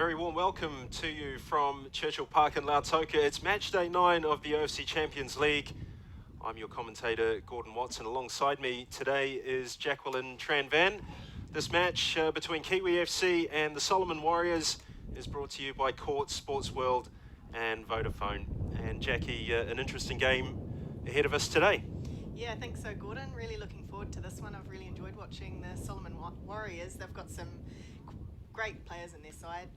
very warm welcome to you from Churchill Park in Lautoka. It's match day 9 of the OFC Champions League. I'm your commentator, Gordon Watson. Alongside me today is Jacqueline Tranvan. This match between Kiwi FC and the Solomon Warriors is brought to you by Court, Sports World and Vodafone. And Jackie, an interesting game ahead of us today. Yeah, I think so, Gordon. Really looking forward to this one. I've really enjoyed watching the Solomon Warriors. They've got some great players in their side.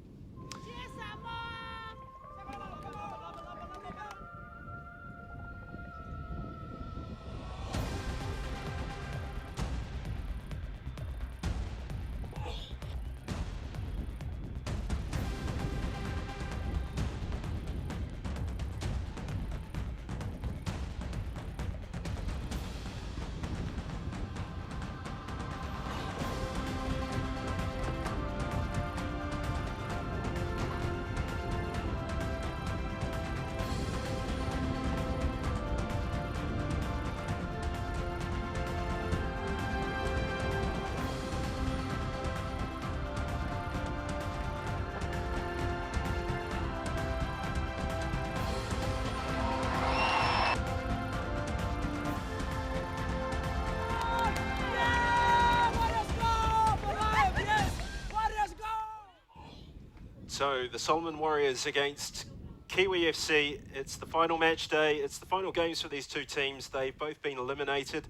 So the Solomon Warriors against Kiwi FC. It's the final match day. It's the final games for these two teams. They've both been eliminated,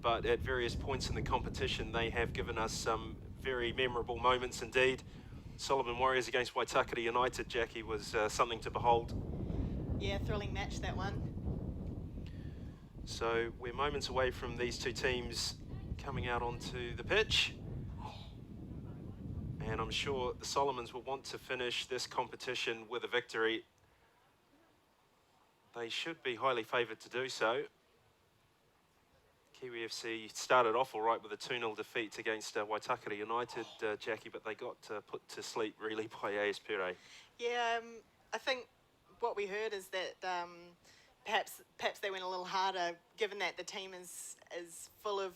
but at various points in the competition, they have given us some very memorable moments indeed. Solomon Warriors against Waitakere United, Jackie, was something to behold. Yeah, thrilling match, that one. So we're moments away from these two teams coming out onto the pitch. And I'm sure the Solomons will want to finish this competition with a victory. They should be highly favoured to do so. Kiwi FC started off all right with a 2-0 defeat against Waitakere United, Jackie, but they got put to sleep really by AS Pere. Yeah, I think what we heard is that perhaps they went a little harder, given that the team is full of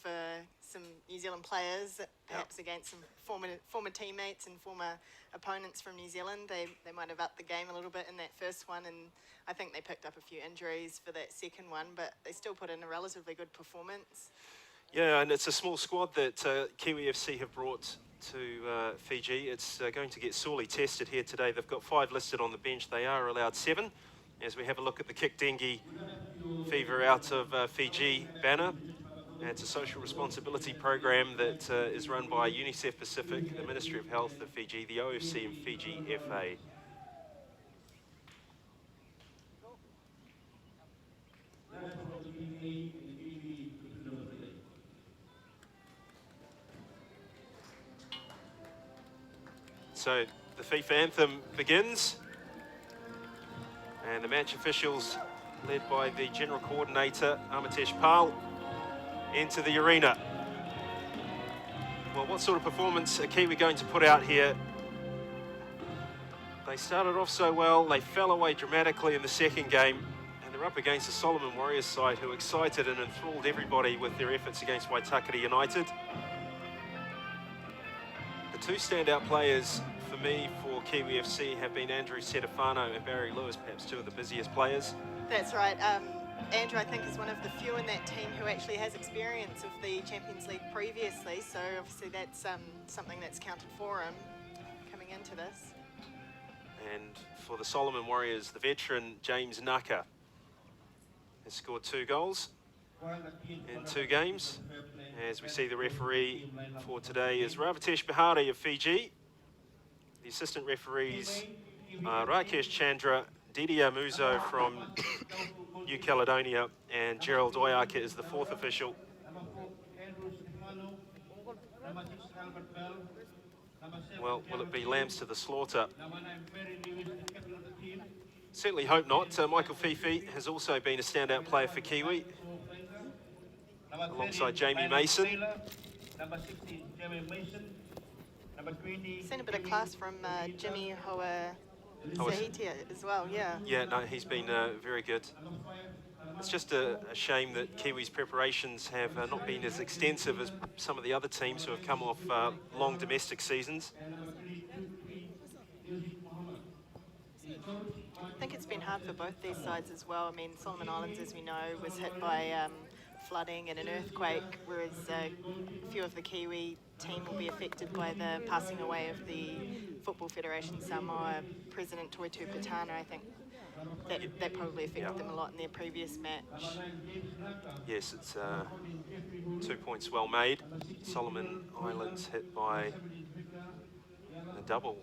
some New Zealand players, perhaps against some former teammates and former opponents from New Zealand. They might have upped the game a little bit in that first one, and I think they picked up a few injuries for that second one, but they still put in a relatively good performance. Yeah, and it's a small squad that Kiwi FC have brought to Fiji. It's going to get sorely tested here today. They've got 5 listed on the bench. They are allowed 7. As we have a look at the Kick Dengue Fever Out of Fiji banner. It's a social responsibility program that is run by UNICEF Pacific, the Ministry of Health of Fiji, the OFC and Fiji FA. So the FIFA anthem begins, and the match officials, led by the General Coordinator, Amitesh Pal, enter the arena. Well, what sort of performance are Kiwi going to put out here? They started off so well, they fell away dramatically in the second game, and they're up against the Solomon Warriors side, who excited and enthralled everybody with their efforts against Waitakere United. The two standout players for me for Kiwi FC have been Andrew Setafano and Barry Lewis, perhaps two of the busiest players. That's right. Andrew, I think, is one of the few in that team who actually has experience of the Champions League previously, so obviously that's something that's counted for him coming into this. And for the Solomon Warriors, the veteran James Naka has scored 2 goals in 2 games. As we see, the referee for today is Ravitesh Bihari of Fiji. The assistant referees are Rakesh Chandra, Didier Muzo from New Caledonia, and Gerald Oyaka is the 4th official. Well, will it be lambs to the slaughter? Certainly hope not. Michael Fifi has also been a standout player for Kiwi, alongside Jamie Mason. Seen a bit of class from Jimmy Hoahitia as well, yeah. Yeah, no, he's been very good. It's just a shame that Kiwi's preparations have not been as extensive as some of the other teams who have come off long domestic seasons. think it's been hard for both these sides as well. I mean, Solomon Islands, as we know, was hit by flooding and an earthquake, whereas a few of the Kiwi team will be affected by the passing away of the Football Federation Samoa President Toitu Patana. I think that probably affected them a lot in their previous match. Yes, it's 2 points well made. Solomon Islands hit by a double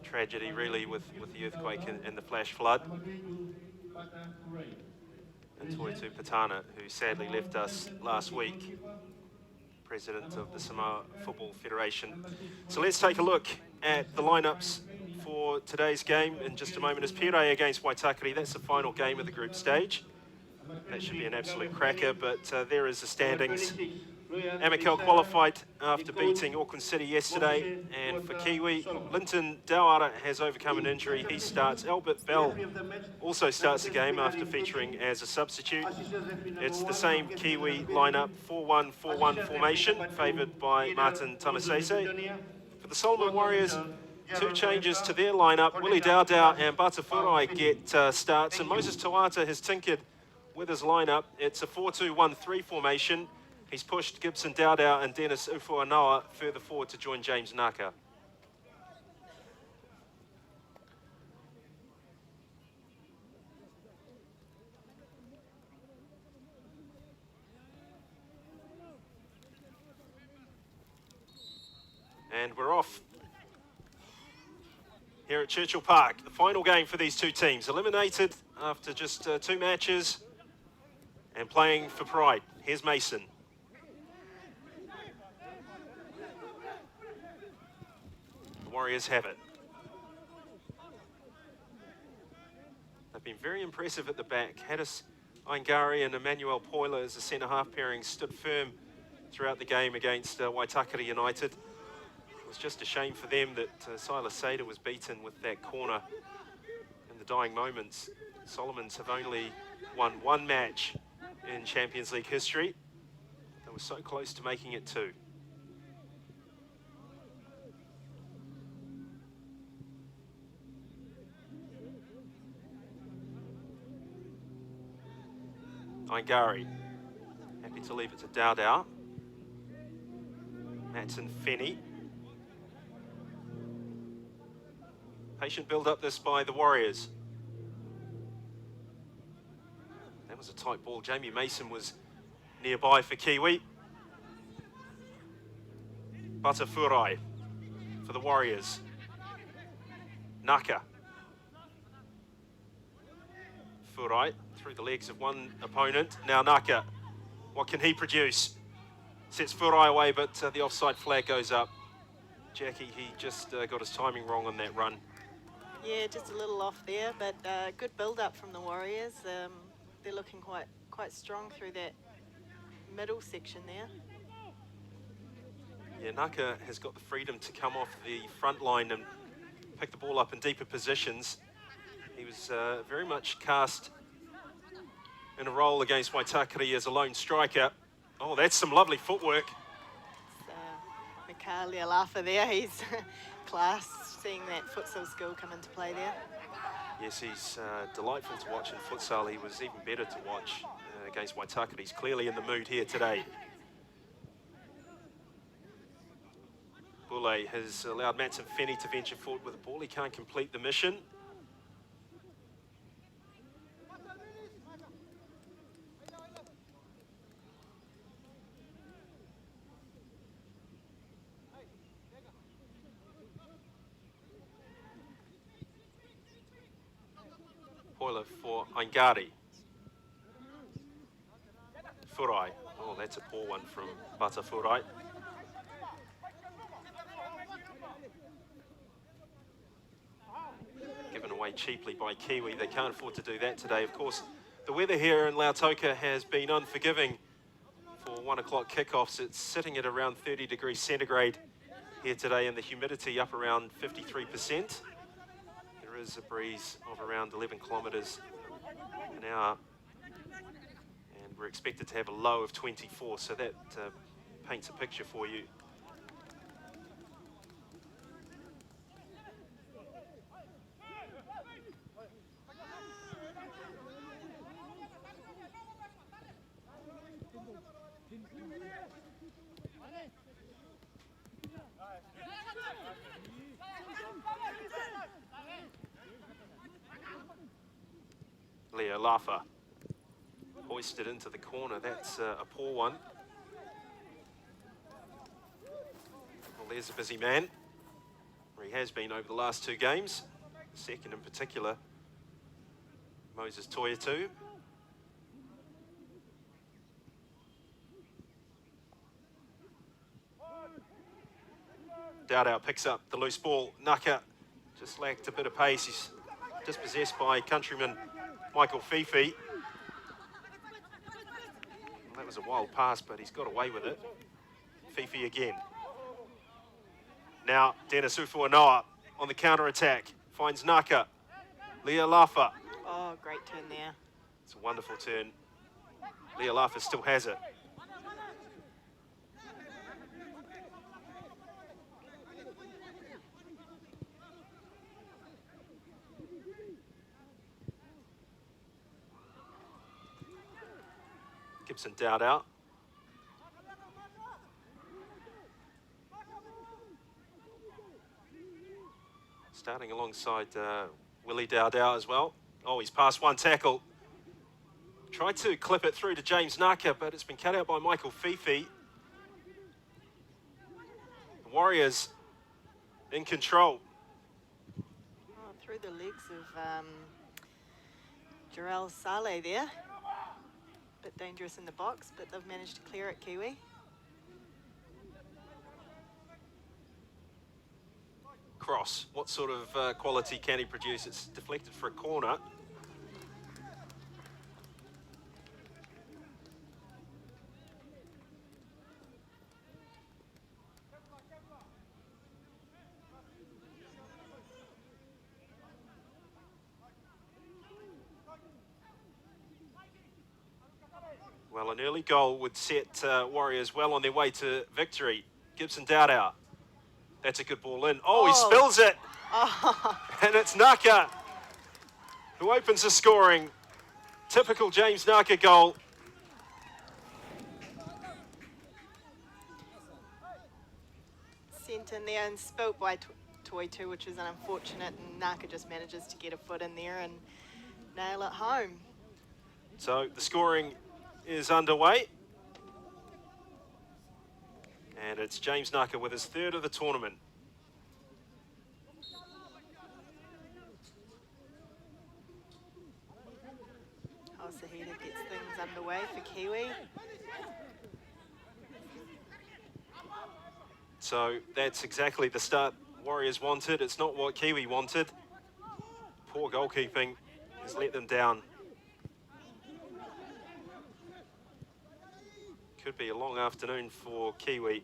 tragedy, really, with the earthquake and the flash flood. And Toitu Patana, who sadly left us last week, president of the Samoa Football Federation. So let's take a look at the lineups for today's game in just a moment. It's Pire against Waitakere. That's the final game of the group stage. That should be an absolute cracker, but there is the standings. Amakel qualified after beating Auckland City yesterday, and for Kiwi, Linton Dawara has overcome an injury. He starts. Albert Bell also starts the game after featuring as a substitute. It's the same Kiwi lineup, 4-1-4-1 formation, favoured by Martin Tamasese. For the Solomon Warriors, 2 changes to their lineup. Willie Daudau and Batafurai get starts, and Moses Tawata has tinkered with his lineup. It's a 4-2-1-3 formation. He's pushed Gibson Daudau and Dennis Ufuanawa further forward to join James Naka. And we're off here at Churchill Park. The final game for these two teams. Eliminated after just 2 matches and playing for pride. Here's Mason. The Warriors have it. They've been very impressive at the back. Hadis Aingari and Emmanuel Poyler as the centre-half pairing stood firm throughout the game against Waitakere United. It was just a shame for them that Silas Sader was beaten with that corner in the dying moments. Solomons have only won 1 match in Champions League history. They were so close to making it 2. Aingari, happy to leave it to Daudau. Matson Fenny. Patient build up this by the Warriors. That was a tight ball. Jamie Mason was nearby for Kiwi. Batafurai for the Warriors. Naka. Furai through the legs of one opponent. Now Naka, what can he produce? Sets Furai away, but the offside flag goes up. Jackie, he just got his timing wrong on that run. Yeah, just a little off there, but good build-up from the Warriors. They're looking quite strong through that middle section there. Yeah, Naka has got the freedom to come off the front line and pick the ball up in deeper positions. He was very much cast in a role against Waitakere as a lone striker. Oh, that's some lovely footwork. Mikali Alafa there, he's class, seeing that futsal skill come into play there. Yes, he's delightful to watch in futsal. He was even better to watch against Waitakere. He's clearly in the mood here today. Boulay has allowed Matson Fenny to venture forward with the ball. He can't complete the mission. Poyler for Aingari. Furai. Oh, that's a poor one from Batafurai. Given away cheaply by Kiwi. They can't afford to do that today. Of course, the weather here in Lautoka has been unforgiving for 1 o'clock kickoffs. It's sitting at around 30 degrees centigrade here today, and the humidity up around 53%. There is a breeze of around 11 kilometres an hour, and we're expected to have a low of 24, so that paints a picture for you. Leo Lafa hoisted into the corner. That's a poor one. Well, there's a busy man. He has been over the last 2 games. The second in particular, Moses Toyatu. Dowdow picks up the loose ball. Naka just lacked a bit of pace. He's dispossessed by countryman Michael Fifi. Well, that was a wild pass, but he's got away with it. Fifi again. Now, Dennis Ufuanoa on the counter-attack. Finds Naka. Lea Lafa. Oh, great turn there. It's a wonderful turn. Lea Lafa still has it. Gibson Dowdow. Starting alongside Willie Dowdow as well. Oh, he's passed one tackle. Tried to clip it through to James Naka, but it's been cut out by Michael Fifi. The Warriors in control. Oh, through the legs of Jarrell Saleh there. Bit dangerous in the box, but they've managed to clear it, Kiwi. Cross. What sort of quality can he produce? It's deflected for a corner. Well, an early goal would set Warriors well on their way to victory. Gibson Dowdow. That's a good ball in. Oh, he spills it. Oh. And it's Naka who opens the scoring. Typical James Naka goal. Sent in there and spilt by Toitu, which is unfortunate, and Naka just manages to get a foot in there and nail it home. So the scoring is underway. And it's James Naka with his 3rd of the tournament. Sahida gets things underway for Kiwi. So that's exactly the start Warriors wanted. It's not what Kiwi wanted. Poor goalkeeping has let them down. Could be a long afternoon for Kiwi.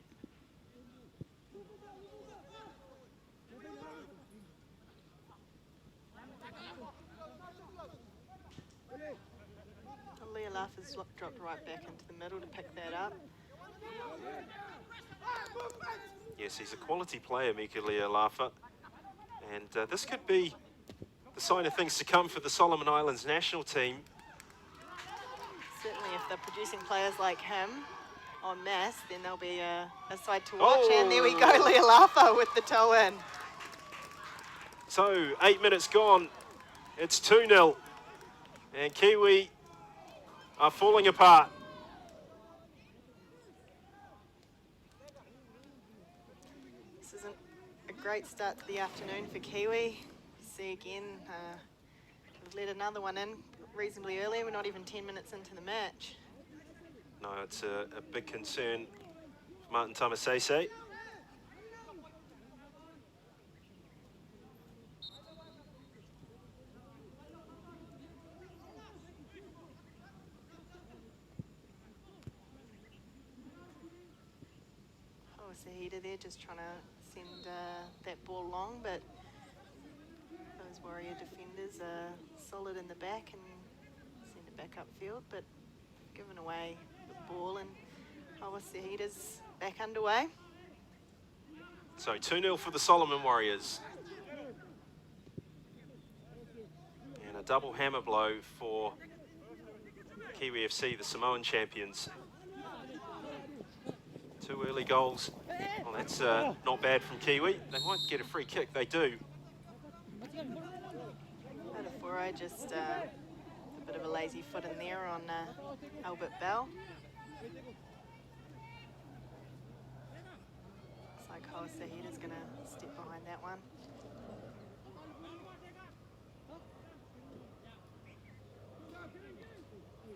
Lea Lafa's dropped right back into the middle to pick that up. Yes, he's a quality player, Mika Lea Lafa. And this could be the sign of things to come for the Solomon Islands national team. Certainly, if they're producing players like him en masse, then there'll be a side to watch. Oh. And there we go, Lea Lafa with the toe in. So, 8 minutes gone. It's 2-0. And Kiwi are falling apart. This isn't a great start to the afternoon for Kiwi. See again, we've let another one in reasonably early. We're not even 10 minutes into the match. No, it's a big concern for Martin Tamasese. Sahida there just trying to send that ball long, but those Warrior defenders are solid in the back and send it back upfield, but giving away the ball, and Sahida's back underway. So 2-0 for the Solomon Warriors. And a double hammer blow for Kiwi FC, the Samoan champions. 2 early goals. Well, that's not bad from Kiwi. They might get a free kick. They do. Before I just the bit of a lazy foot in there on Albert Bell. Looks like Hoa Sahid is going to step behind that one.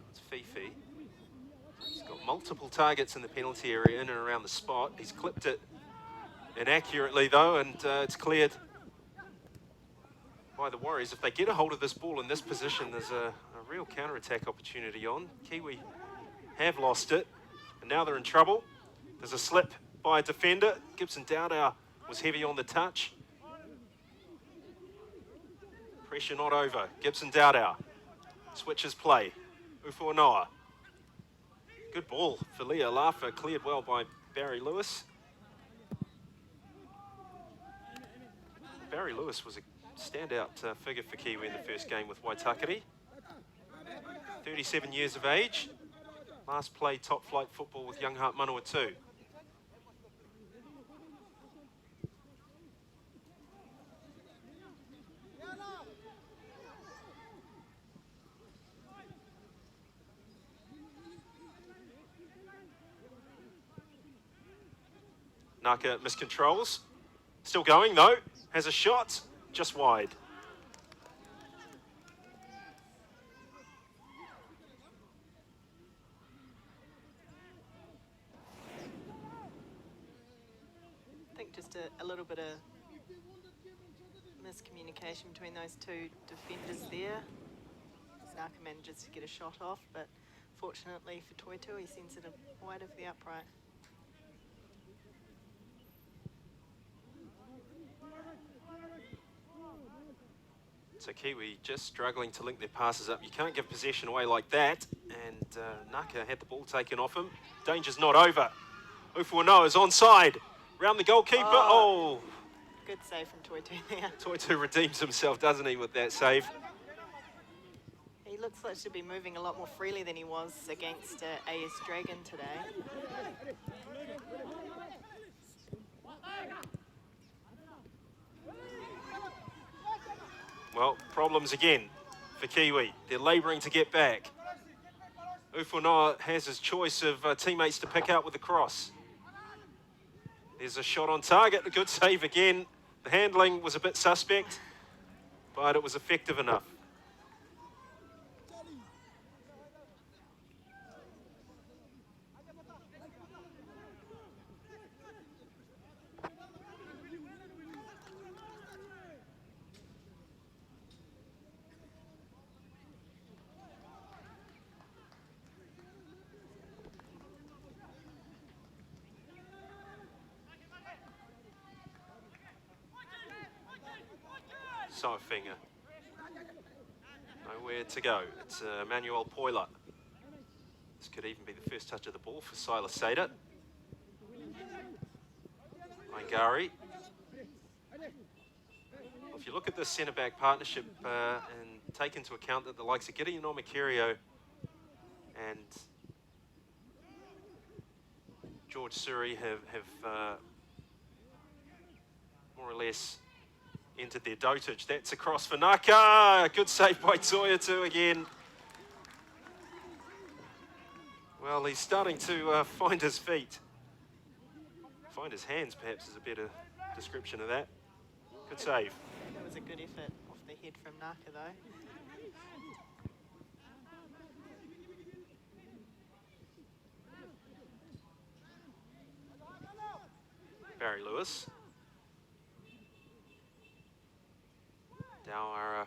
It's Fifi. He's got multiple targets in the penalty area in and around the spot. He's clipped it inaccurately though, and it's cleared by the Warriors. If they get a hold of this ball in this position, there's a real counter-attack opportunity on. Kiwi have lost it, and now they're in trouble. There's a slip by a defender. Gibson Dowdau was heavy on the touch. Pressure not over. Gibson Dowdau switches play. Ufuanoa. Good ball for Leah Lafa, cleared well by Barry Lewis. Barry Lewis was a standout figure for Kiwi in the first game with Waitakere. 37 years of age. Last played top flight football with Young Heart Manawatu. Naka miscontrols. Still going though. Has a shot. Just wide. I think just a little bit of miscommunication between those two defenders there. Naka manages to get a shot off, but fortunately for Toitu, he sends it wide of the upright. So Kiwi just struggling to link their passes up. You can't give possession away like that. And Naka had the ball taken off him. Danger's not over. Ufuanoa is onside. Round the goalkeeper. Oh. Good save from Toitu there. Toitu redeems himself, doesn't he, with that save? He looks like to be moving a lot more freely than he was against AS Dragon today. Well, problems again for Kiwi. They're labouring to get back. Ufuanoa has his choice of teammates to pick out with the cross. There's a shot on target, a good save again. The handling was a bit suspect, but it was effective enough. Finger. Nowhere to go. It's Manuel Poila. This could even be the first touch of the ball for Silas Sader. Maingari. Well, if you look at this centre-back partnership and take into account that the likes of Gideon Omakirio and George Surrey have more or less entered their dotage. That's across for Naka. Good save by Toitu again. Well, he's starting to find his feet. Find his hands, perhaps, is a better description of that. Good save. That was a good effort off the head from Naka, though. Barry Lewis. Dowara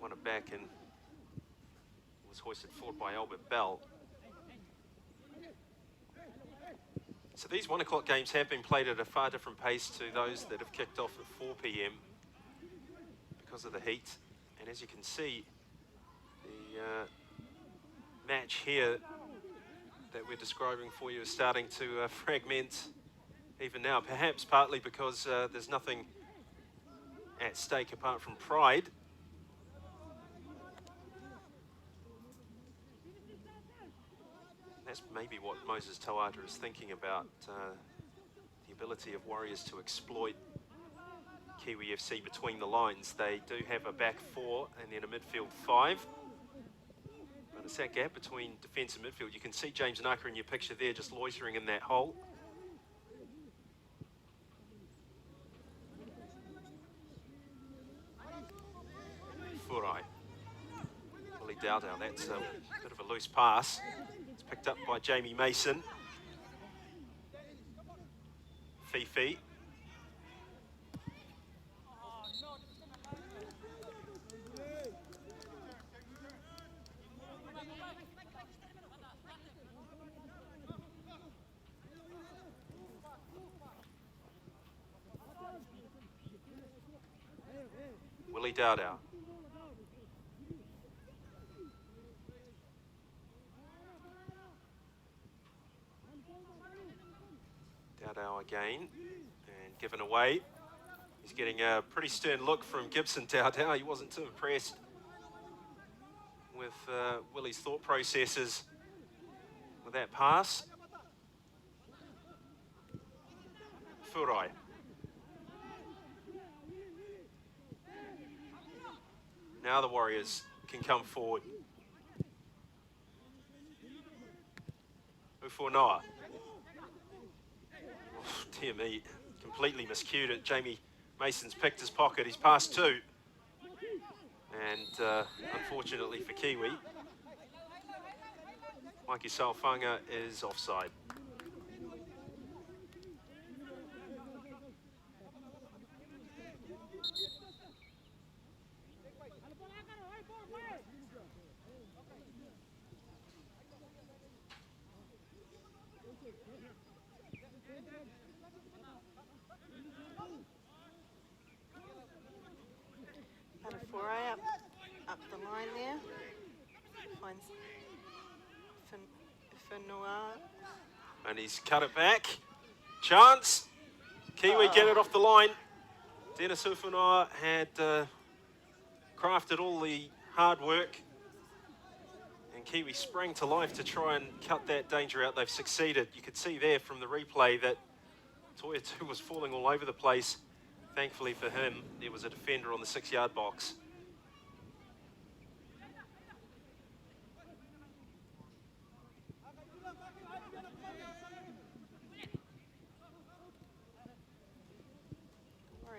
won it back and was hoisted forward by Albert Bell. So these 1 o'clock games have been played at a far different pace to those that have kicked off at 4 p.m. because of the heat. And as you can see, the match here that we're describing for you is starting to fragment even now, perhaps partly because there's nothing at stake apart from pride. That's maybe what Moses Tawata is thinking about, the ability of Warriors to exploit Kiwi FC between the lines. They do have a back four and then a midfield five. But it's that gap between defence and midfield. You can see James Naka in your picture there just loitering in that hole. Furai. Willie Dowdell, that's a bit of a loose pass. It's picked up by Jamie Mason. Fifi. Willie Dowdell. Dowdell again, and given away. He's getting a pretty stern look from Gibson Dowdell. He wasn't too impressed with Willie's thought processes with that pass. Furai. Now the Warriors can come forward. Ufunoa. Oh, dear me, completely miscued it. Jamie Mason's picked his pocket. He's passed two. And unfortunately for Kiwi, Mikey Salfanga is offside. Up the line there. Finds Fanoa. And he's cut it back. Chance. Kiwi get it off the line. Dennis Ufunoa had crafted all the hard work. And Kiwi sprang to life to try and cut that danger out. They've succeeded. You could see there from the replay that Toiatu was falling all over the place. Thankfully for him, there was a defender on the 6-yard box.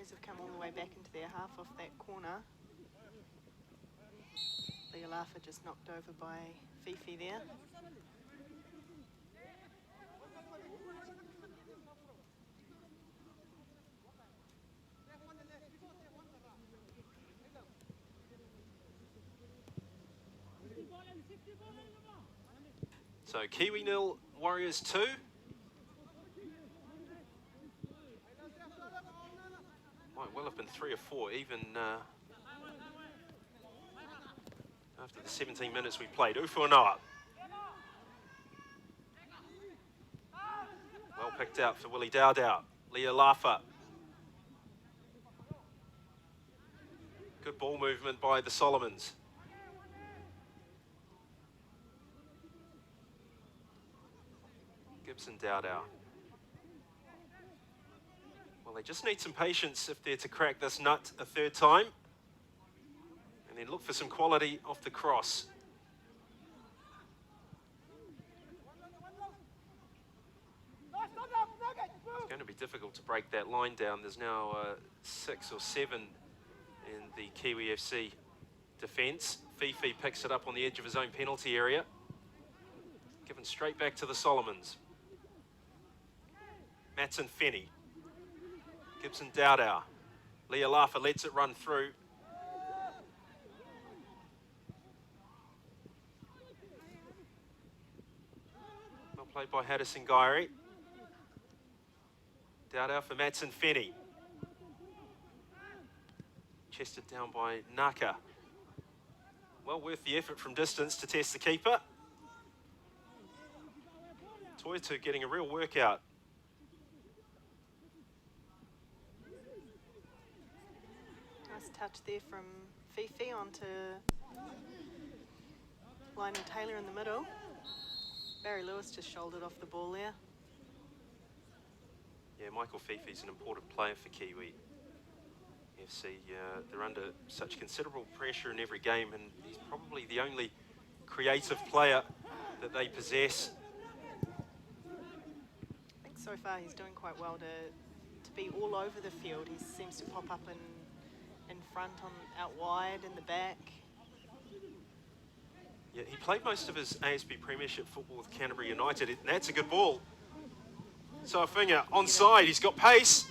Have come all the way back into their half off that corner. Leolafa just knocked over by Fifi there. So Kiwi 0, Warriors 2. Might well have been 3 or 4, even after the 17 minutes we played. Ufuanoa. Well picked out for Willie Dowdell. Leolafa. Good ball movement by the Solomons. Gibson Dowdell. Well, they just need some patience if they're to crack this nut a third time. And then look for some quality off the cross. It's going to be difficult to break that line down. There's now 6 or 7 in the Kiwi FC defence. Fifi picks it up on the edge of his own penalty area. Given straight back to the Solomons. Matson Fenny. Gibson Dowdell. Leolafa lets it run through. Well played by Haddison Gyrie. Dowdell for Matson Fenny. Chested down by Naka. Well worth the effort from distance to test the keeper. Toiatu getting a real workout. Nice touch there from Fifi onto Lionel Taylor in the middle. Barry Lewis just shouldered off the ball there. Yeah, Michael Fifi's an important player for Kiwi. OFC, they're under such considerable pressure in every game, and he's probably the only creative player that they possess. I think so far he's doing quite well to be all over the field. He seems to pop up in front, out wide, in the back. Yeah, he played most of his ASB Premiership football with Canterbury United, and that's a good ball. So a finger onside, he's got pace.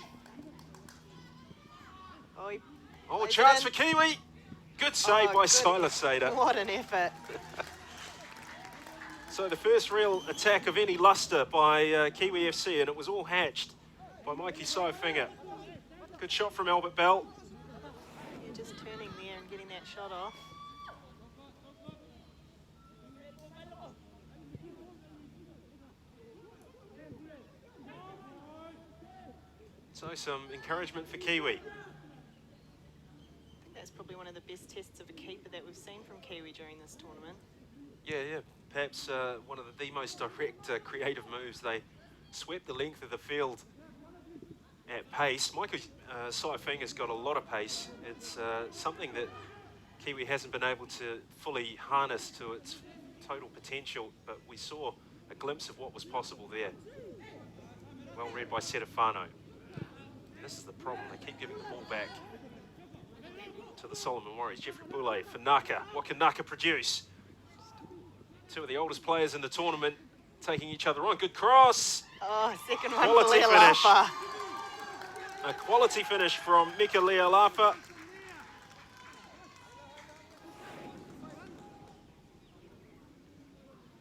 Oh, chance for Kiwi. Good save by Silas Sader. What an effort. So the first real attack of any lustre by Kiwi FC, and it was all hatched by Mikey Sofinger. Good shot from Albert Bell. You're just turning there and getting that shot off. So some encouragement for Kiwi. I think that's probably one of the best tests of a keeper that we've seen from Kiwi during this tournament. Yeah. Perhaps one of the most direct creative moves. They swept the length of the field at pace. Michael Sofinger got a lot of pace. It's something that Kiwi hasn't been able to fully harness to its total potential, but we saw a glimpse of what was possible there. Well read by Setafano. This is the problem, they keep giving the ball back to the Solomon Warriors. Jeffrey Boulay for Naka. What can Naka produce? Two of the oldest players in the tournament taking each other on. Good cross. Oh, second one Quality for finish. Lealafa. A quality finish from Mika Lealafa.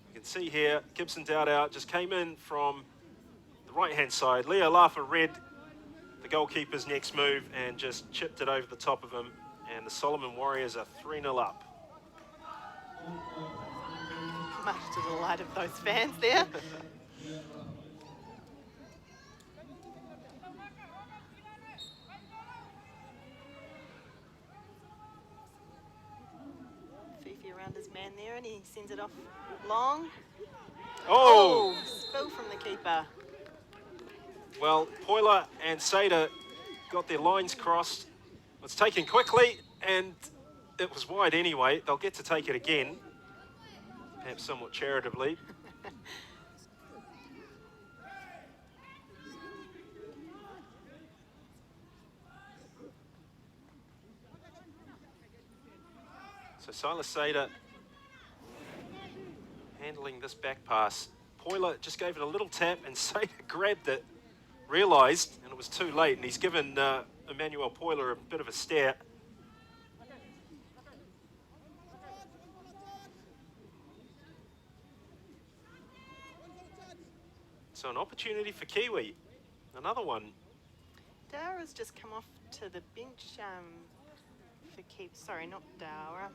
You can see here, Gibson Dowdow just came in from the right-hand side. Lealafa read the goalkeeper's next move and just chipped it over the top of him. And the Solomon Warriors are 3-0 up. Much to the delight of those fans there. Fifi around his man there, and he sends it off long. Oh! Spill from the keeper. Well, Poyler and Sader got their lines crossed. It's taken quickly, and it was wide anyway. They'll get to take it again, perhaps somewhat charitably. So Silas Sader handling this back pass. Poyler just gave it a little tap, and Sader grabbed it, realised, and it was too late, and he's given Emmanuel Poyler a bit of a stare. So an opportunity for Kiwi, another one. Dowra's just come off to the bench for sorry, not Dowra.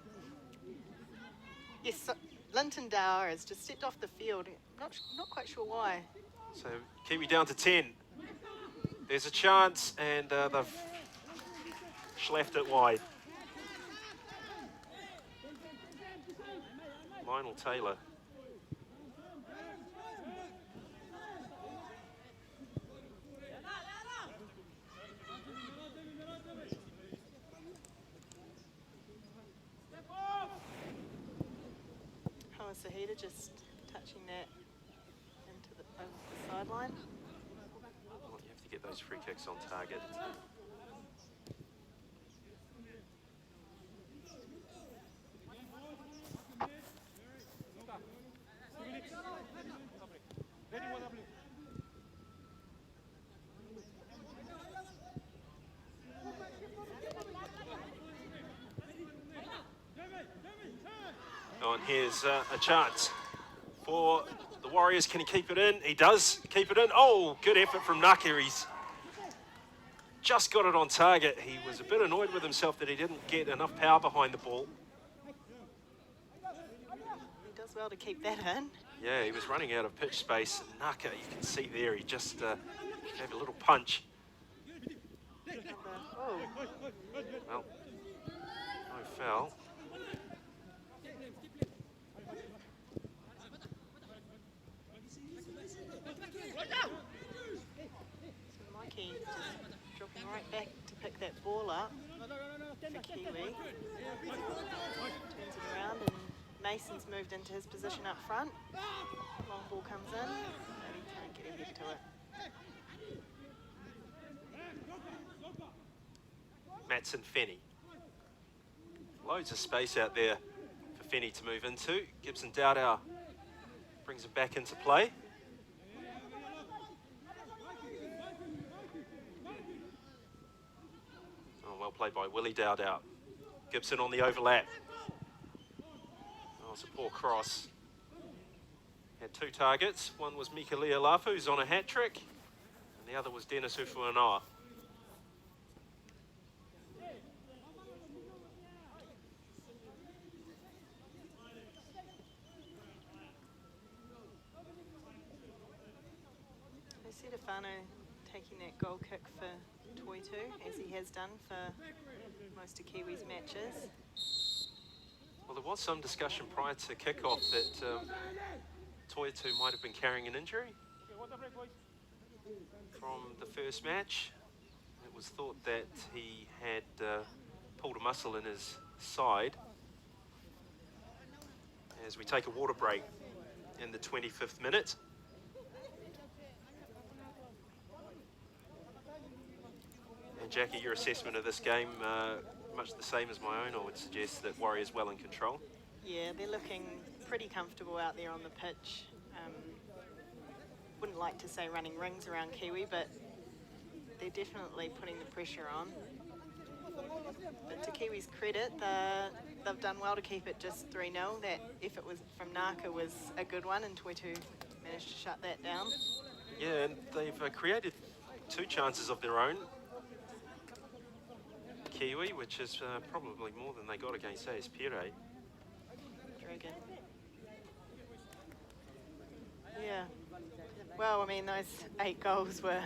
Yes, so Linton Dowra has just stepped off the field. Not quite sure why. So Kiwi down to 10. There's a chance, and they've schleffed it wide. Lionel Taylor. Sahida just touching that into the sideline. Well, you have to get those free kicks on target. Oh, and here's a chance for the Warriors. Can he keep it in? He does keep it in. Oh, good effort from Naka. He's just got it on target. He was a bit annoyed with himself that he didn't get enough power behind the ball. He does well to keep that in. Yeah, he was running out of pitch space. Naka, you can see there, he just gave a little punch. Oh. Well, no foul. So Mikey just dropping right back to pick that ball up for Kiwi. Turns it around and Mason's moved into his position up front. Long ball comes in, and he can't get ahead to it. Matson Fenny. Loads of space out there for Fenny to move into. Gibson Dowdow brings him back into play. Oh, well played by Willie Dowdow. Gibson on the overlap. Oh, it's a poor cross. Had two targets. One was Mika Lealafu, who's on a hat-trick, and the other was Dennis Ufuanoa. Stefano taking that goal kick for Toitu, as he has done for most of Kiwi's matches. Well, there was some discussion prior to kick-off that Toitu might have been carrying an injury from the first match. It was thought that he had pulled a muscle in his side. As we take a water break in the 25th minute. And Jackie, your assessment of this game, much the same as my own, I would suggest that Warriors well in control. Yeah, they're looking pretty comfortable out there on the pitch. Wouldn't like to say running rings around Kiwi, but they're definitely putting the pressure on. But to Kiwi's credit, they've done well to keep it just 3-0. That effort was from Naka was a good one, and Toitu managed to shut that down. Yeah, and they've created two chances of their own. Kiwi, which is probably more than they got against AS Pire. Dragon. Yeah. Well, I mean, those 8 goals were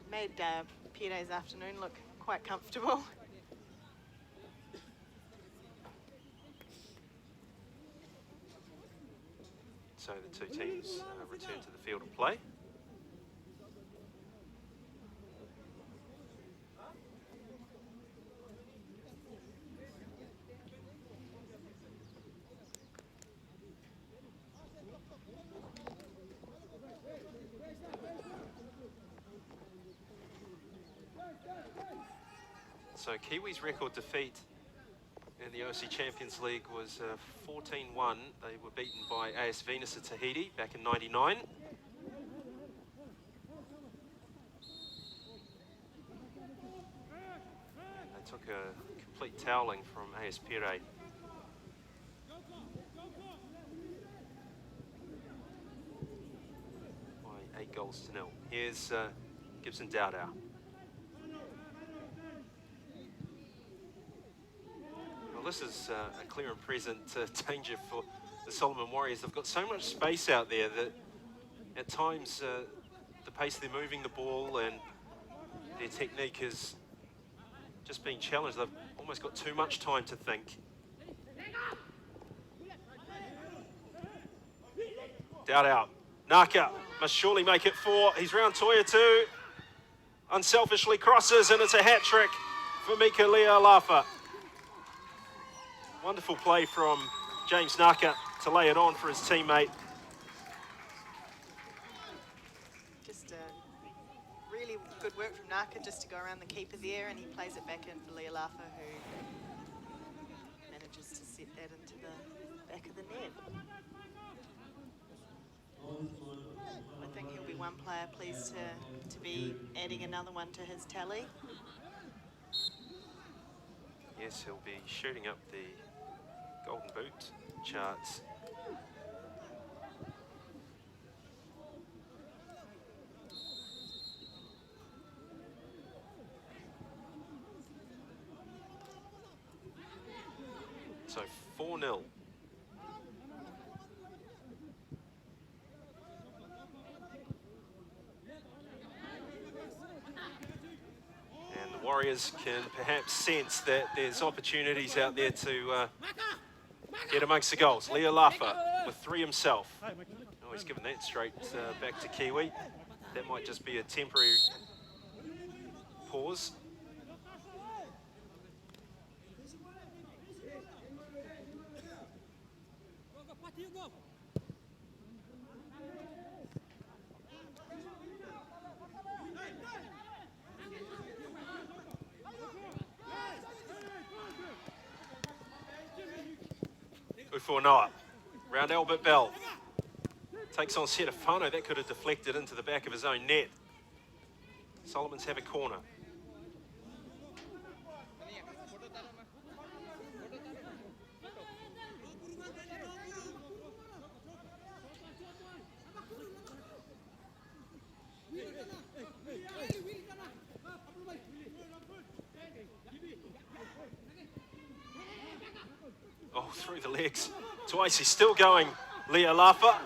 made Pire's afternoon look quite comfortable. So the two teams return to the field of play. So Kiwi's record defeat in the OFC Champions League was 14-1. They were beaten by AS Venus at Tahiti back in '99. They took a complete toweling from AS Pire. By 8-0. Here's Gibson Dowdow. This is a clear and present danger for the Solomon Warriors. They've got so much space out there that at times the pace they're moving the ball and their technique is just being challenged. They've almost got too much time to think. Dowdow. Naka must surely make it 4. He's round Toitu. Unselfishly crosses, and it's a hat-trick for Mika Lealafu. Wonderful play from James Naka to lay it on for his teammate. Just really good work from Naka just to go around the keeper there, and he plays it back in for Lealafu, who manages to set that into the back of the net. I think he'll be one player pleased to be adding another one to his tally. Yes, he'll be shooting up the Golden Boot charts. So 4-0. And the Warriors can perhaps sense that there's opportunities out there to get amongst the goals. Lealafu with 3 himself. Oh, he's given that straight back to Kiwi. That might just be a temporary pause. Ufo Noah, round Albert Bell. Takes on Setafano, that could have deflected into the back of his own net. Solomons have a corner. Oh, through the legs. Twice, he's still going. Leo Lafa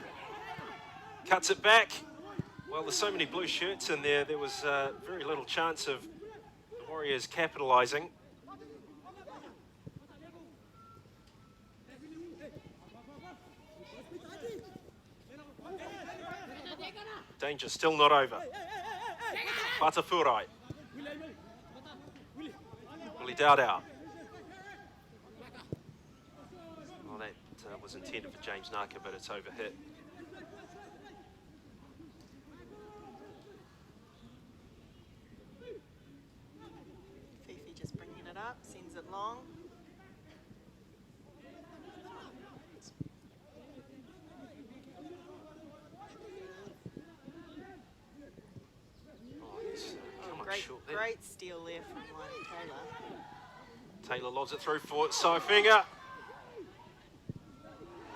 cuts it back. Well, there's so many blue shirts in there, there was very little chance of the Warriors capitalising. Danger still not over. Batafurai. Willie Dowdow. Well, that was intended for James Naka, but it's overhit. Fifi just bringing it up, sends it long. Great steal there from Taylor. Taylor lobs it through for Sofinger.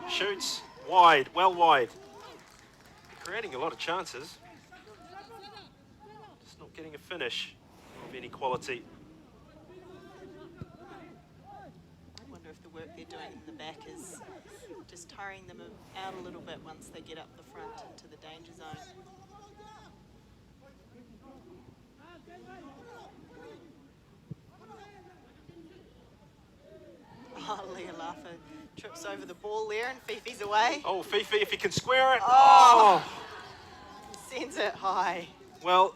Shoots wide, well wide. Creating a lot of chances. Just not getting a finish of any quality. I wonder if the work they're doing in the back is just tiring them out a little bit once they get up the front into the danger zone. Oh, Leolafa trips over the ball there and Fifi's away. Oh, Fifi, if he can square it. Oh! Sends it high. Well,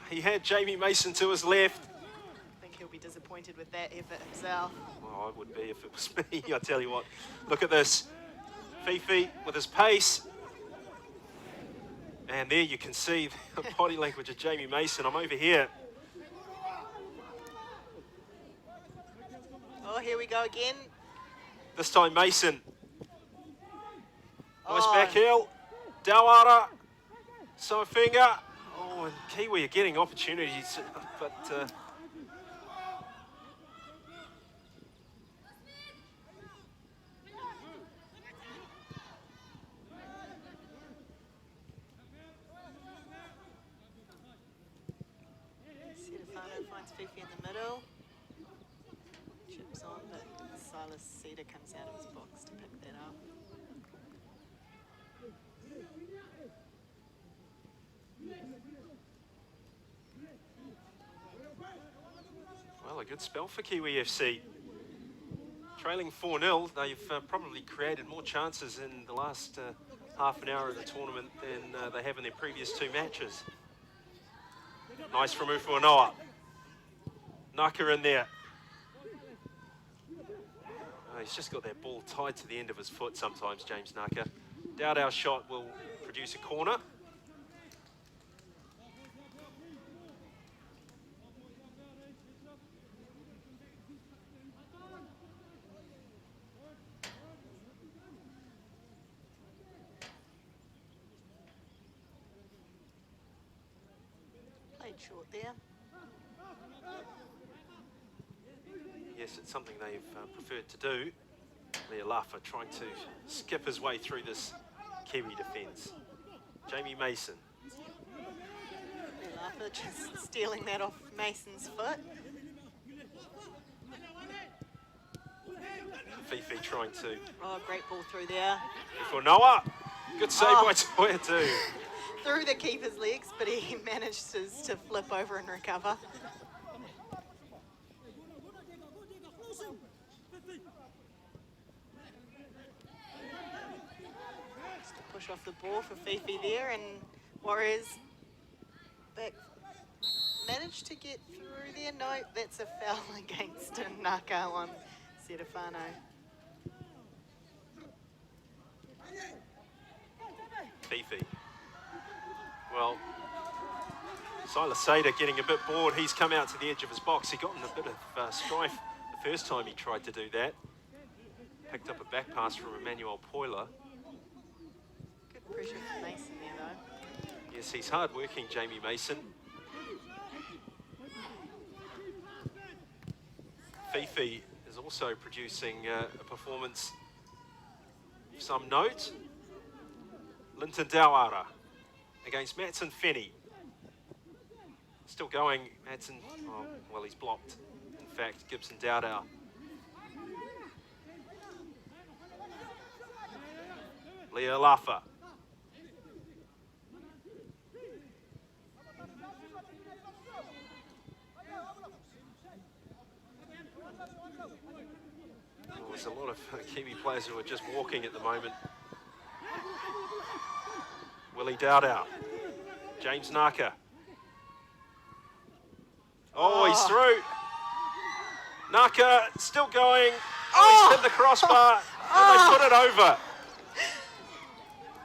he had Jamie Mason to his left. I think he'll be disappointed with that effort himself. Well, I would be if it was me, I tell you what. Look at this. Fifi with his pace. And there you can see the body language of Jamie Mason. I'm over here. Oh, here we go again. This time Mason. Nice back heel. Dawara. Sofinger. Oh, and Kiwi are getting opportunities, but Setafano finds Fifi in the middle. Chips on, but Silas Cedar comes out of his box to pick that up. well, a good spell for Kiwi FC. Trailing 4-0, they've probably created more chances in the last half an hour of the tournament than they have in their previous two matches. Nice from Ufo Noah. Naka in there. Oh, he's just got that ball tied to the end of his foot sometimes, James Naka. Doubt our shot will produce a corner. Played short there. Yes, it's something they've preferred to do. Leolafa trying to skip his way through this Kiwi defence. Jamie Mason. Leolafa just stealing that off Mason's foot. Fifi trying to. Oh, great ball through there. For Noah. Good save by Toya too. Through the keeper's legs, but he managed to flip over and recover. Just a push off the ball for Fifi there, and Warriors back managed to get through there. No, that's a foul against Naka on Serafano. Fifi. Well, Silas Sader getting a bit bored. He's come out to the edge of his box. He got in a bit of strife the first time he tried to do that. Picked up a back pass from Emmanuel Poyler. Good pressure from Mason there, though. Yes, he's hard-working, Jamie Mason. Fifi is also producing a performance of some note. Linton Dawara against Matson Fenny. Still going, Matson, oh, well, he's blocked. In fact, Gibson Dowdow. Leo Lafa. Oh, there's a lot of Kiwi players who are just walking at the moment. Willie Dowdow. James Naka. Oh, he's through. Naka still going. Oh, he's hit the crossbar and they put it over.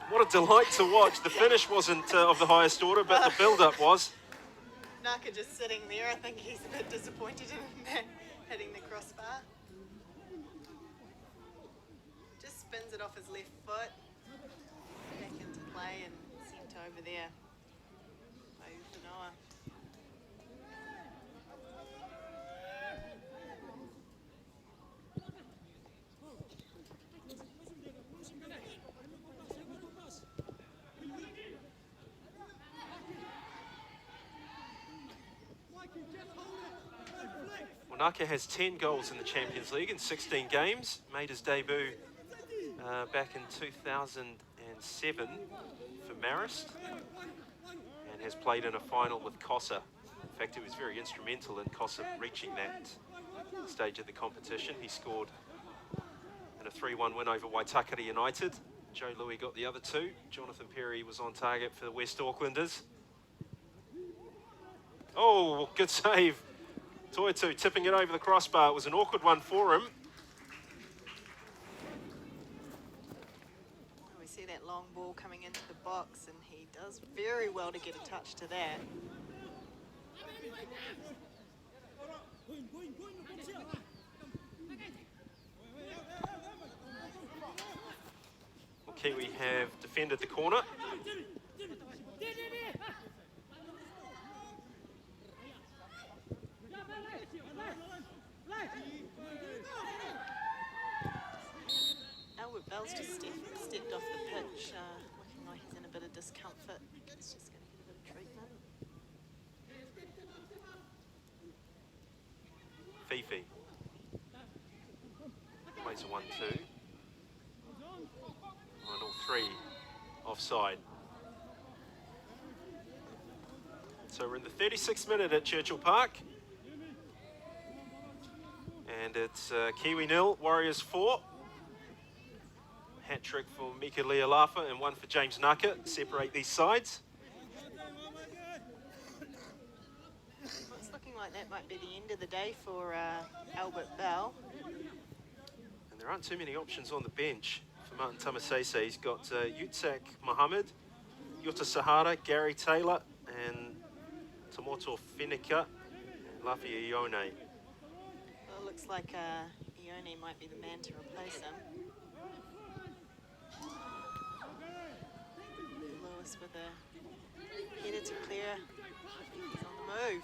What a delight to watch. The finish wasn't of the highest order, but the build-up was. Naka just sitting there. I think he's a bit disappointed in that, hitting the crossbar. Just spins it off his left foot. Back into play and sent over there by Ufanoa. Naka has 10 goals in the Champions League in 16 games. Made his debut back in 2007 for Marist and has played in a final with Kossa. In fact, he was very instrumental in Kossa reaching that stage of the competition. He scored in a 3-1 win over Waitakere United. Joe Louis got the other two. Jonathan Perry was on target for the West Aucklanders. Oh, good save. Toitu tipping it over the crossbar. It was an awkward one for him. We see that long ball coming into the box and he does very well to get a touch to that. Well, Kiwi have defended the corner. Bell's just stepped off the pitch, looking like he's in a bit of discomfort. He's just going to get a bit of treatment. Fifi. Plays a 1-2. And all three offside. So we're in the 36th minute at Churchill Park. And it's Kiwi 0, Warriors 4. Hat-trick for Mika Lealafa and one for James Naka. Separate these sides. Well, it's looking like that might be the end of the day for Albert Bell. And there aren't too many options on the bench for Martin Tamasese. He's got Yutzak Mohammed, Yuta Sahara, Gary Taylor, and Tomoto Finika, and Lafi Ione. Well, it looks like Ione might be the man to replace him. Lewis with a header to clear. He's on the move.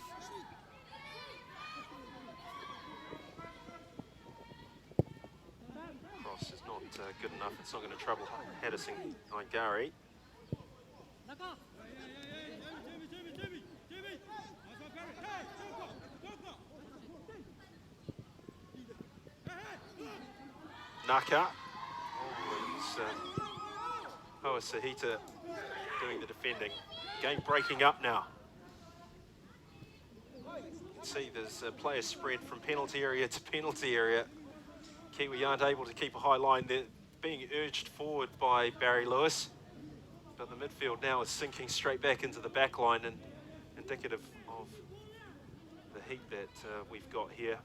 Cross is not good enough. It's not going to trouble Haddison Igari. Naka. Oh, Sahita doing the defending. Game breaking up now. You can see there's a player spread from penalty area to penalty area. Kiwi aren't able to keep a high line. They're being urged forward by Barry Lewis. But the midfield now is sinking straight back into the back line and indicative of the heat that we've got here.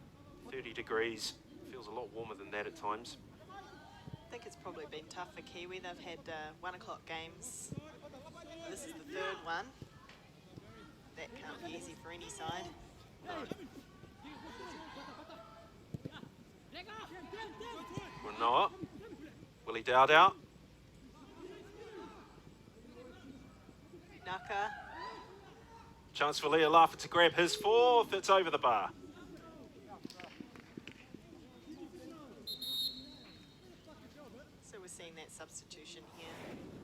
30 degrees, feels a lot warmer than that at times. I think it's probably been tough for Kiwi. They've had 1 o'clock games. This is the third one. That can't be easy for any side. No. Noah, Willie Dowdow. Naka. Chance for Leah Laffer to grab his fourth. It's over the bar. So we're seeing that substitution here.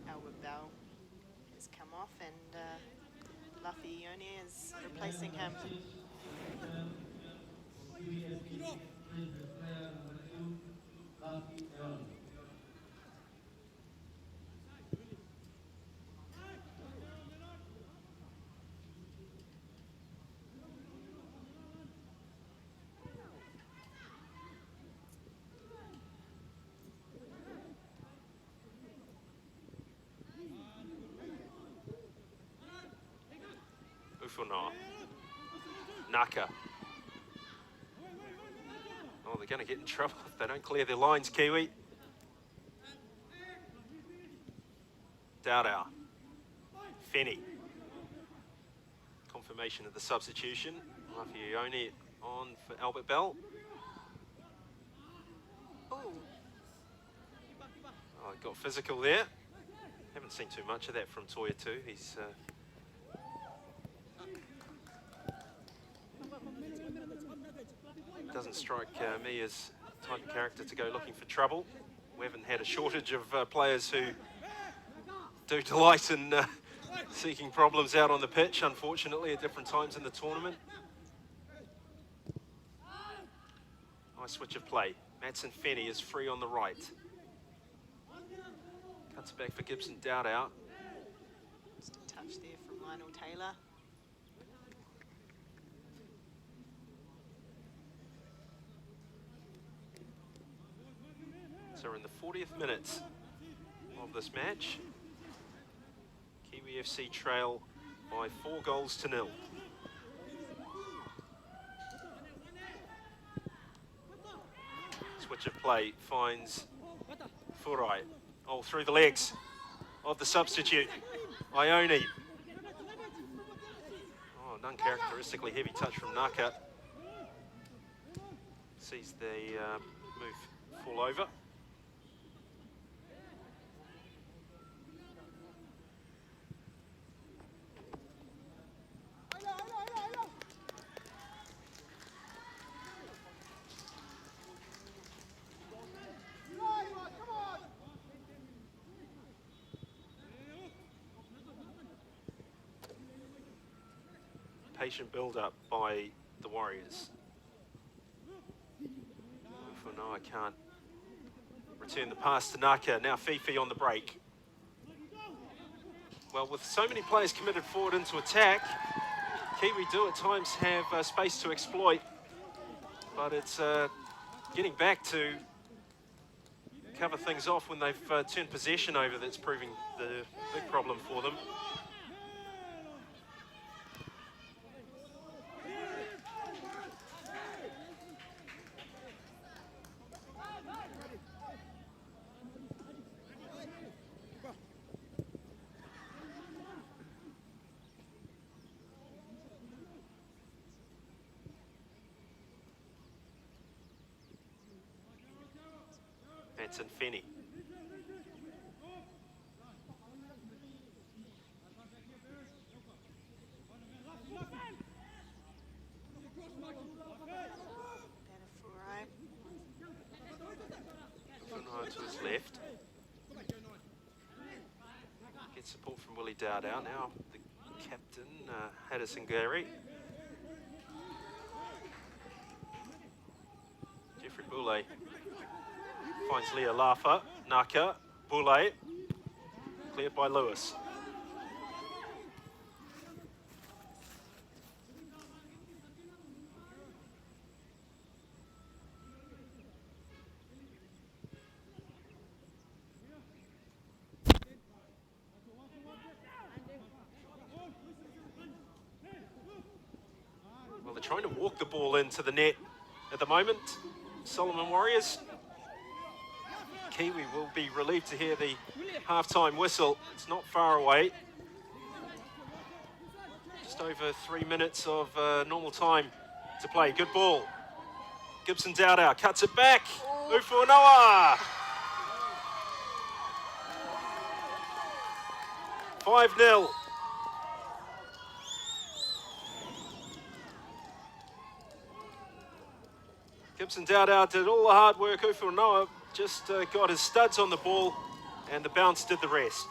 Albert Bell has come off and Luffy Ione is replacing him. Ufunoa. Naka. Oh, they're going to get in trouble if they don't clear their lines, Kiwi. Dowdow. Fenny. Confirmation of the substitution. Lafioni on for Albert Bell. Oh, Oh, got physical there. Haven't seen too much of that from Toya too. He's doesn't strike me as the type of character to go looking for trouble. We haven't had a shortage of players who do delight in seeking problems out on the pitch, unfortunately, at different times in the tournament. Nice switch of play. Madsen Fenny is free on the right. Cuts back for Gibson Dowdow. just a touch there from Lionel Taylor. So we're in the 40th minute of this match. Kiwi FC trail by 4 goals to 0. Switch of play finds Furai. Oh, through the legs of the substitute, Ione. Oh, an uncharacteristically heavy touch from Naka. Sees the move fall over. Patient build-up by the Warriors. For now, I can't return the pass to Naka. Now Fifi on the break. Well, with so many players committed forward into attack, Kiwi do at times have space to exploit, but it's getting back to cover things off when they've turned possession over that's proving the big problem for them. Madsen Fenny. Funai to his left. Gets support from Willie Dowdow. Now the captain, Haddison Gary. Jeffrey Boulay finds Leah Laffer. Naka, Boulay, cleared by Lewis. trying to walk the ball into the net at the moment. Solomon Warriors. Kiwi will be relieved to hear the half-time whistle. It's not far away. Just over 3 minutes of normal time to play. Good ball. Gibson Dowdow cuts it back. Ufuanoa. 5-0. Gibson Dowdow did all the hard work. Ufuanoa just got his studs on the ball, and the bounce did the rest.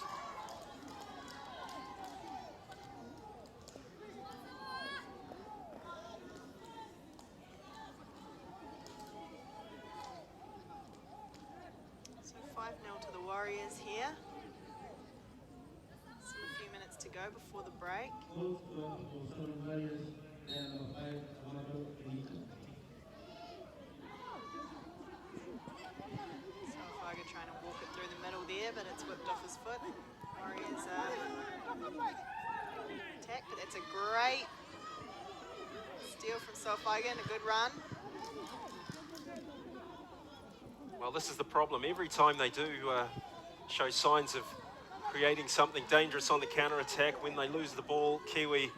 So 5-0 to the Warriors here. Still a few minutes to go before the break. Trying to walk it through the middle there, but it's whipped off his foot. Warriors attack, but that's a great steal from Solfagen, a good run. Well, this is the problem. Every time they do show signs of creating something dangerous on the counter-attack, when they lose the ball, Kiwi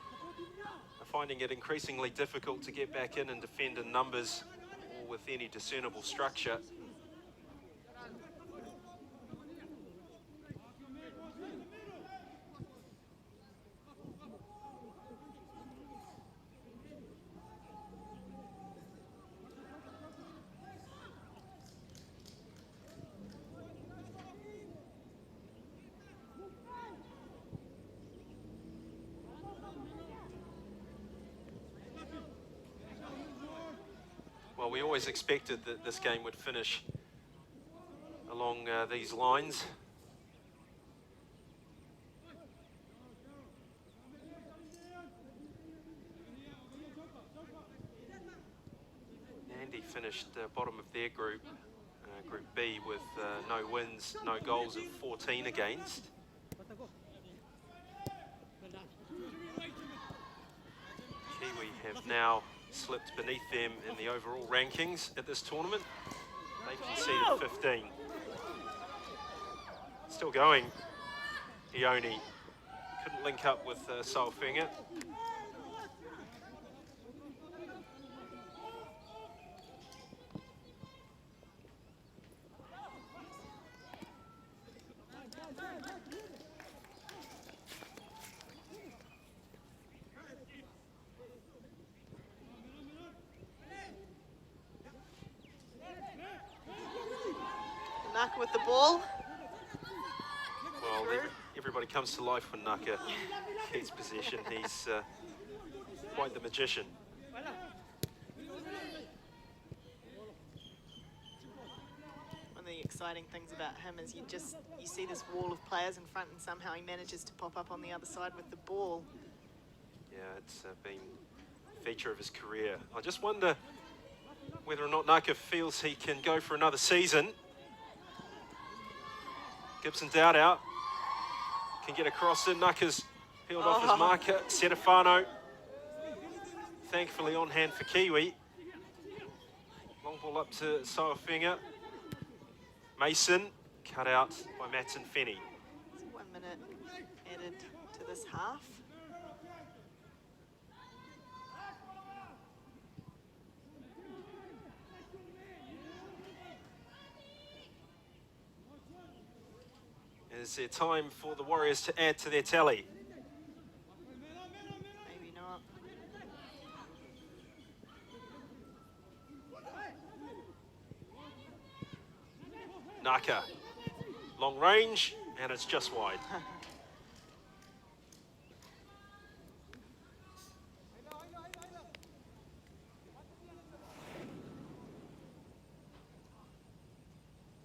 are finding it increasingly difficult to get back in and defend in numbers or with any discernible structure. Well, we always expected that this game would finish along these lines. Nandi finished bottom of their group, Group B, with no wins, no goals and 14 against. Kiwi have now slipped beneath them in the overall rankings at this tournament. They conceded 15. Still going. Ione couldn't link up with Solfinger. Naka with the ball. Well, everybody comes to life when Naka gets possession. He's quite the magician. One of the exciting things about him is you see this wall of players in front, and somehow he manages to pop up on the other side with the ball. Yeah, it's been a feature of his career. I just wonder whether or not Naka feels he can go for another season. Gibson Dowdow can get across it. Naka's peeled off his marker. Setafano, thankfully on hand for Kiwi. Long ball up to Soafinga. Mason, cut out by Matson Fenny. 1 minute added to this half. Is there time for the Warriors to add to their tally? Maybe not. Naka, long range, and it's just wide.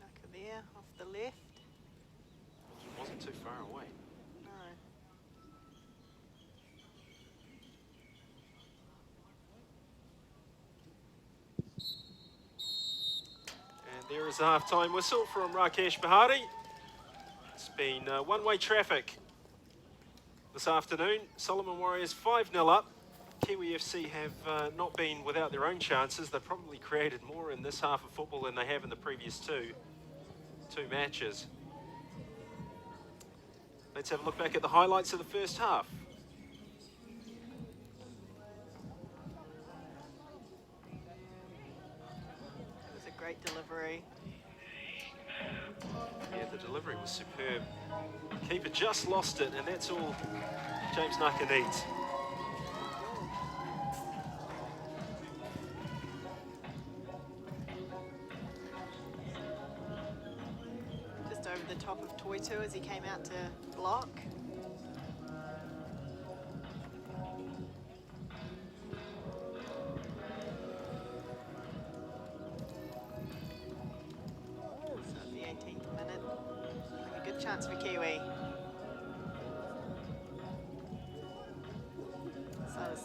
Naka there, off the left. Wasn't too far away. No. And there is a half-time whistle from Rakesh Bahari. It's been one-way traffic this afternoon. Solomon Warriors 5-0 up. Kiwi FC have not been without their own chances. They've probably created more in this half of football than they have in the previous two matches. Let's have a look back at the highlights of the first half. It was a great delivery. Yeah, the delivery was superb. Keeper just lost it, and that's all James Naka needs. Just over the top of Toitu as he came out to block. So at the 18th minute, a good chance for Kiwi.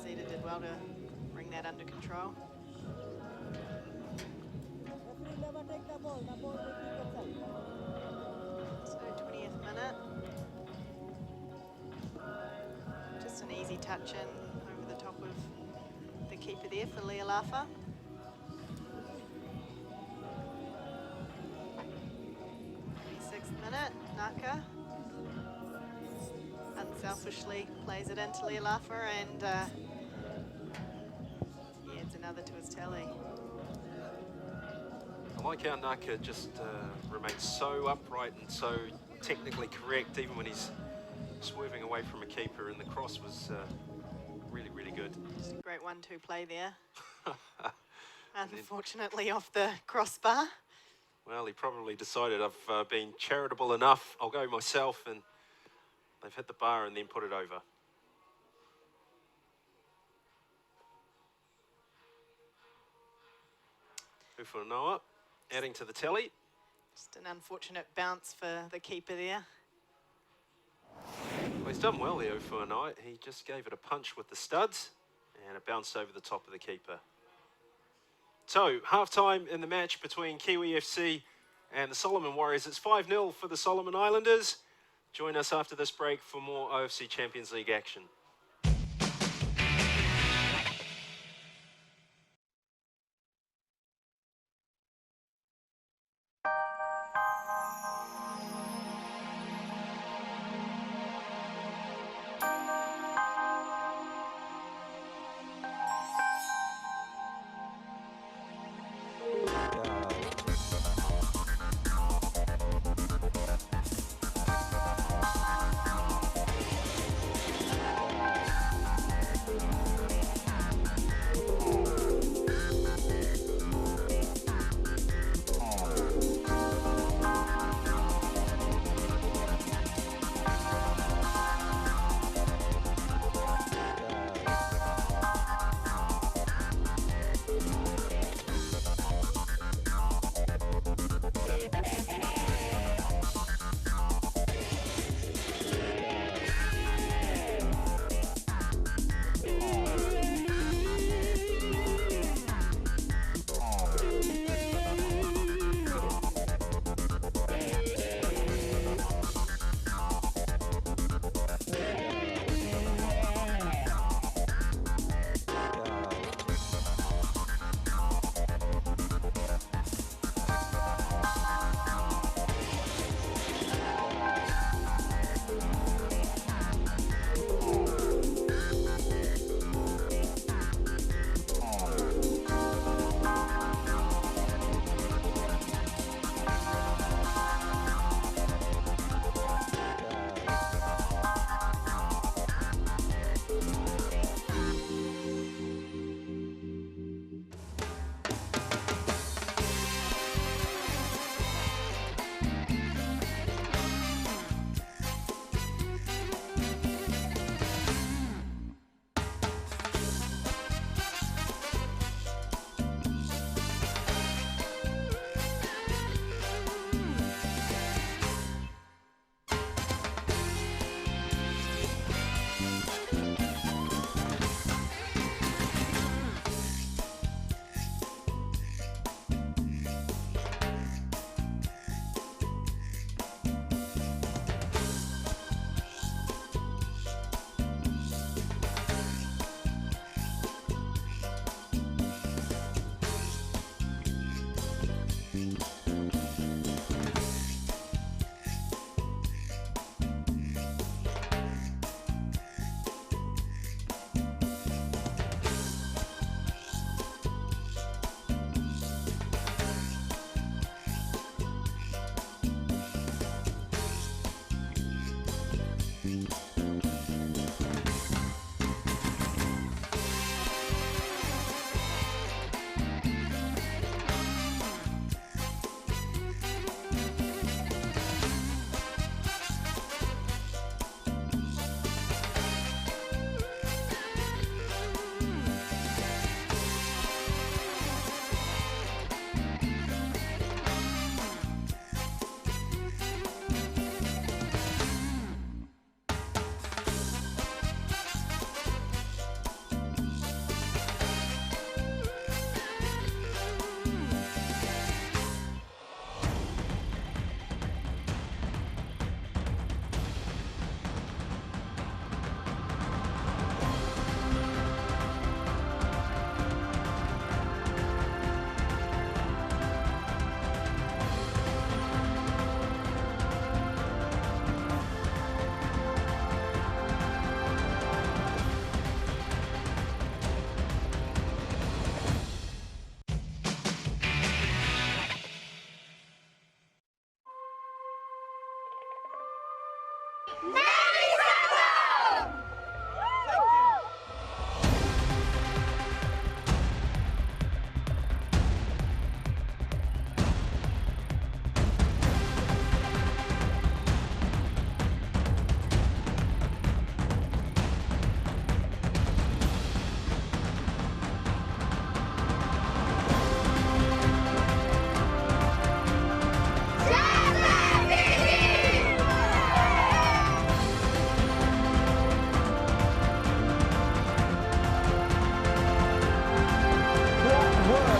Cedar did well to bring that under control. So 20th minute. Just an easy touch in over the top of the keeper there for Lealafa. 26th minute, Naka unselfishly plays it into Lealafa and he adds another to his tally. I like how Naka just remains so upright and so technically correct, even when he's swerving away from a keeper, and the cross was really, really good. Just a great 1-2 play there. Unfortunately off the crossbar. Well, he probably decided I've been charitable enough, I'll go myself, and they've hit the bar and then put it over. Ufanoa adding to the tally. Just an unfortunate bounce for the keeper there. Well, he's done well there, Ufanoa. He just gave it a punch with the studs and it bounced over the top of the keeper. So, half-time in the match between Kiwi FC and the Solomon Warriors. It's 5-0 for the Solomon Islanders. Join us after this break for more OFC Champions League action.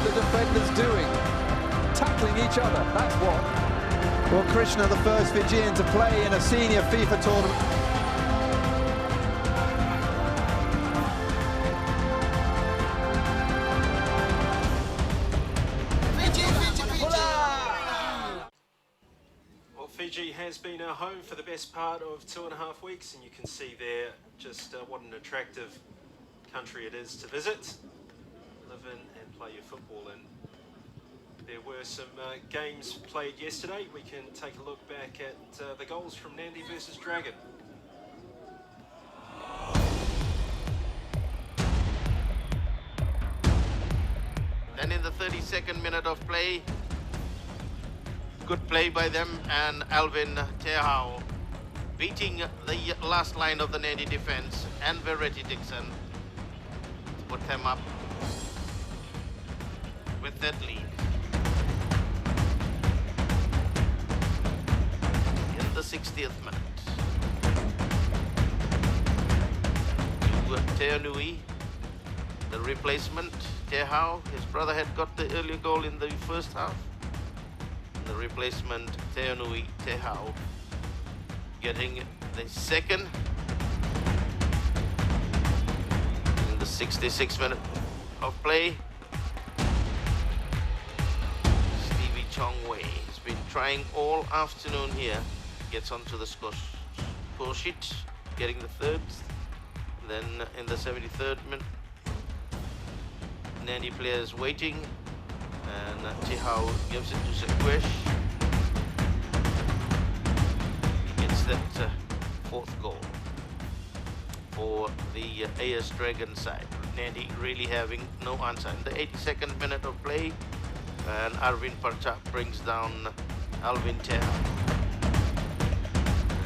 Defenders doing, tackling each other, that's what. Well, Krishna, the first Fijian to play in a senior FIFA tournament. Well, Fiji has been our home for the best part of 2.5 weeks, and you can see there just what an attractive country it is to visit, live in and play your football in. There were some games played yesterday. We can take a look back at the goals from Nandi versus Dragon. Then in the 32nd minute of play, good play by them, and Alvin Tehau beating the last line of the Nandi defense and Verity Dixon to put them up with that lead. In the 60th minute, Teanui, the replacement, Tehau, his brother had got the earlier goal in the first half. The replacement, Teanui Tehau, getting the second in the 66th minute of play. Stevie Chongwei has been trying all afternoon here, gets onto the score sheet, getting the third. Then in the 73rd minute, Nandi players waiting, and Tehau gives it to Sekwesh. He gets that fourth goal for the AS Dragon side. Nandi really having no answer. In the 82nd minute of play, and Arvind Parchak brings down Alvin Tehau.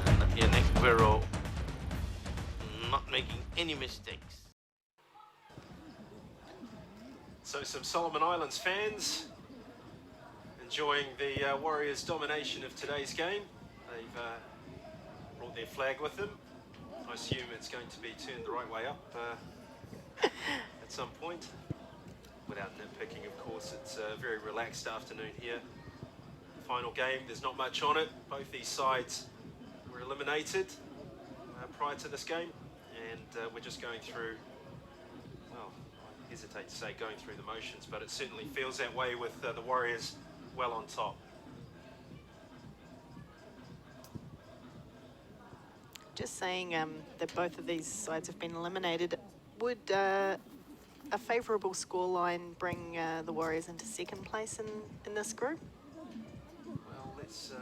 And Yannick Vero not making any mistakes. So some Solomon Islands fans enjoying the Warriors' domination of today's game. They've brought their flag with them. I assume it's going to be turned the right way up at some point. Without nitpicking, of course, it's a very relaxed afternoon here. Final game, there's not much on it. Both these sides were eliminated prior to this game, and we're just going through, well, I hesitate to say going through the motions, but it certainly feels that way with the Warriors well on top. Just saying that both of these sides have been eliminated. Would a favourable scoreline bring the Warriors into second place in this group? Well, let's.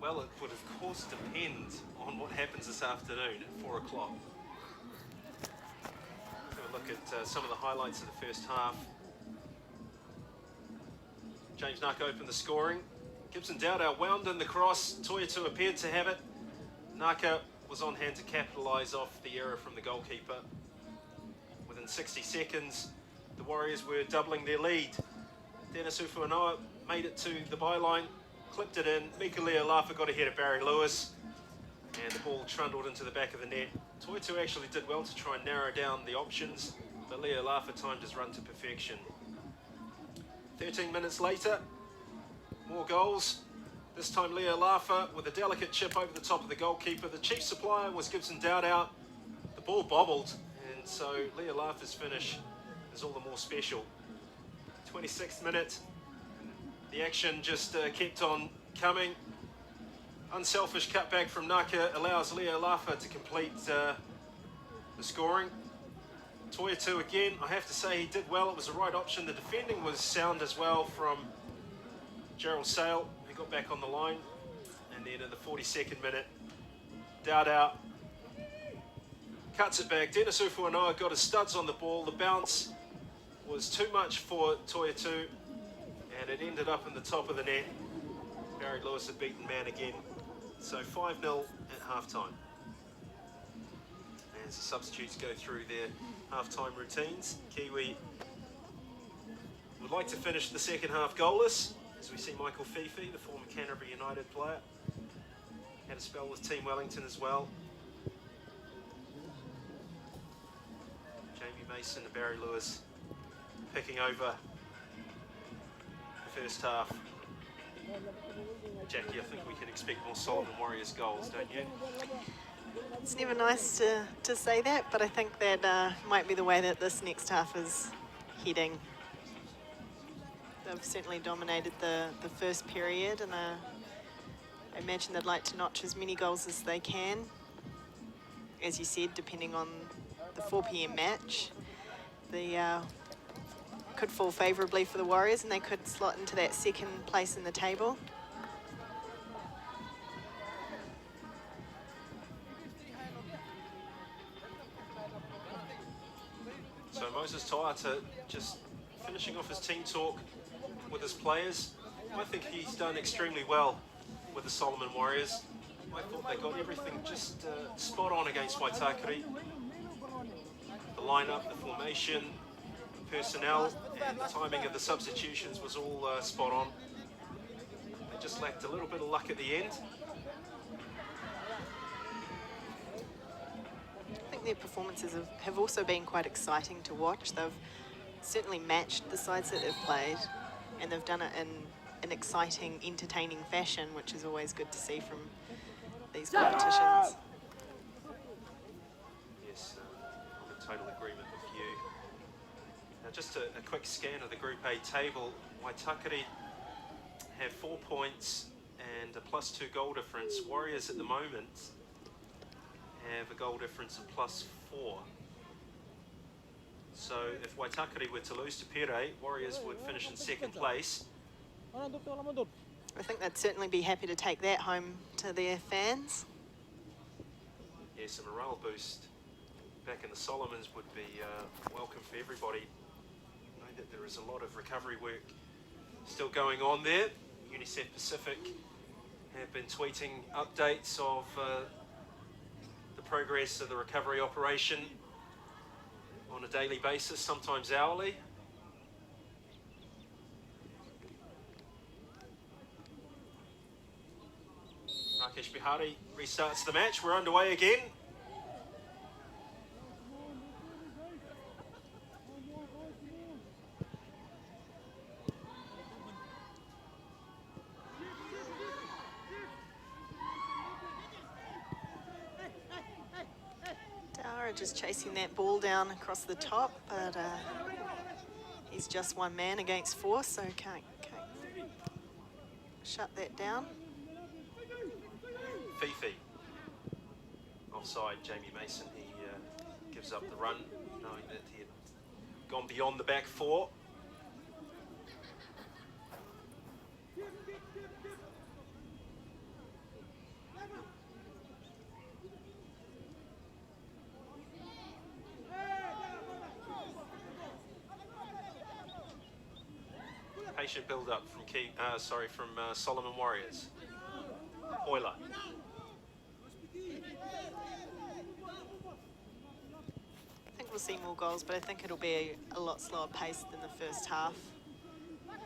Well, it would of course depend on what happens this afternoon at 4 o'clock. Have a look at some of the highlights of the first half. James Naka opened the scoring. Gibson Dowdale wound in the cross. Toyota appeared to have it. Naka was on hand to capitalise off the error from the goalkeeper. Within 60 seconds, the Warriors were doubling their lead. Dennis Ufuanoa made it to the byline, clipped it in. Mika Leolafa got ahead of Barry Lewis, and the ball trundled into the back of the net. Toitu actually did well to try and narrow down the options, but Leolafa timed his run to perfection. 13 minutes later, more goals. This time Leolafa with a delicate chip over the top of the goalkeeper. The chief supplier was Gibson Dowdale. The ball bobbled, and so Leolafa's finish is all the more special. 26th minute, the action just kept on coming. Unselfish cutback from Naka allows Leolafa to complete the scoring. Toitu again, I have to say he did well. It was the right option. The defending was sound as well from Gerald Sale, who got back on the line. And then in the 42nd minute, Dowd cuts it back. Dennis Ufuanoa got his studs on the ball. The bounce was too much for Toiatu, and it ended up in the top of the net. Barry Lewis had beaten man again. So 5-0 at halftime. As the substitutes go through their halftime routines, Kiwi would like to finish the second half goalless, as we see Michael Fifi, the former Canterbury United player, had a spell with Team Wellington as well. Jamie Mason and Barry Lewis picking over the first half. Jackie, I think we can expect more Solomon Warriors goals, don't you? It's never nice to say that, but I think that might be the way that this next half is heading. They've certainly dominated the first period, and I imagine they'd like to notch as many goals as they can. As you said, depending on the 4 p.m. match, the could fall favourably for the Warriors, and they could slot into that second place in the table. So Moses Toiata just finishing off his team talk with his players. I think he's done extremely well with the Solomon Warriors. I thought they got everything just spot on against Waitakere. The lineup, the formation, personnel, and the timing of the substitutions was all spot on. They just lacked a little bit of luck at the end. I think their performances have also been quite exciting to watch. They've certainly matched the sides that they've played, and they've done it in an exciting, entertaining fashion, which is always good to see from these competitions. Yes, I'm in total agreement with you. Now just a quick scan of the Group A table. Waitakere have 4 points and a +2 goal difference. Warriors at the moment have a goal difference of +4. So if Waitakere were to lose to Pere, Warriors would finish in second place. I think they'd certainly be happy to take that home to their fans. Yes, a morale boost back in the Solomons would be welcome for everybody. I know that there is a lot of recovery work still going on there. UNICEF Pacific have been tweeting updates of the progress of the recovery operation on a daily basis, sometimes hourly. Rakesh Bihari restarts the match. We're underway again. Dara just chasing that ball down across the top, but he's just one man against 4, so can't shut that down. Fifi. Offside, Jamie Mason. He gives up the run, knowing that he had gone beyond the back 4. Patient build-up from Solomon Warriors. Euler. I think we'll see more goals, but I think it'll be a lot slower pace than the first half. I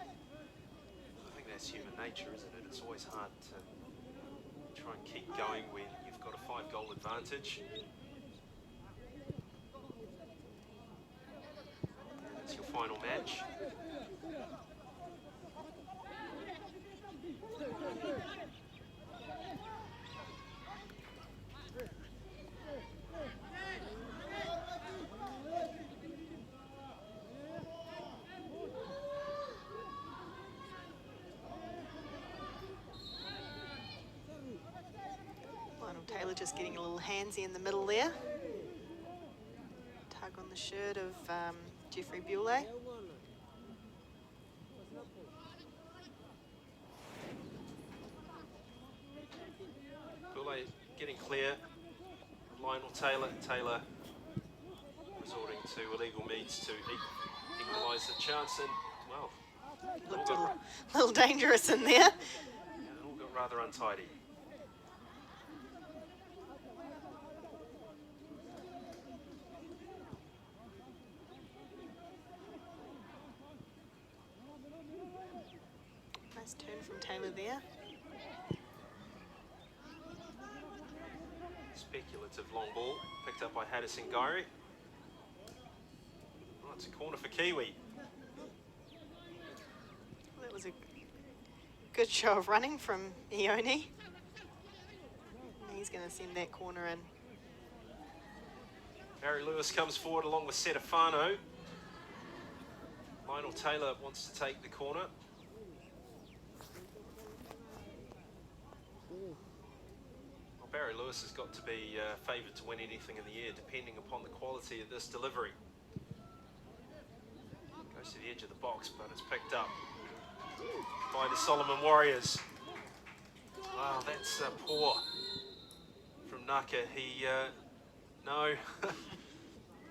think that's human nature, isn't it? It's always hard to try and keep going when you've got a 5-goal advantage. And it's your final match. Taylor just getting a little handsy in the middle there. Tug on the shirt of Jeffrey Bewley. Taylor resorting to illegal means to equalise the chance, and, well, Looked a little dangerous in there. it all got rather untidy. Nice turn from Taylor there. Speculative long ball, picked up by Haddison Gary. Oh, it's a corner for Kiwi. That was a good show of running from Ione. He's going to send that corner in. Barry Lewis comes forward along with Setafano. Lionel Taylor wants to take the corner. Well, Barry Lewis has got to be favoured to win anything in the air, depending upon the quality of this delivery. Goes to the edge of the box, but it's picked up by the Solomon Warriors. Wow, that's poor from Naka. He, no,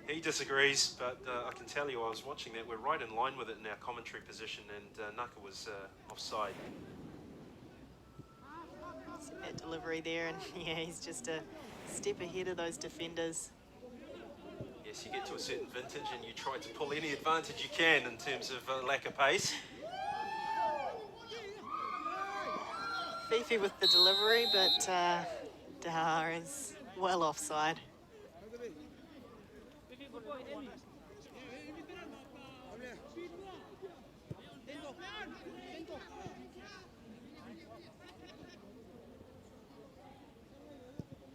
he disagrees, but I can tell you I was watching that. We're right in line with it in our commentary position, and Naka was offside. See that delivery there, and yeah, he's just a step ahead of those defenders. Yes, you get to a certain vintage and you try to pull any advantage you can in terms of lack of pace. Fifi with the delivery, but Dar is well offside.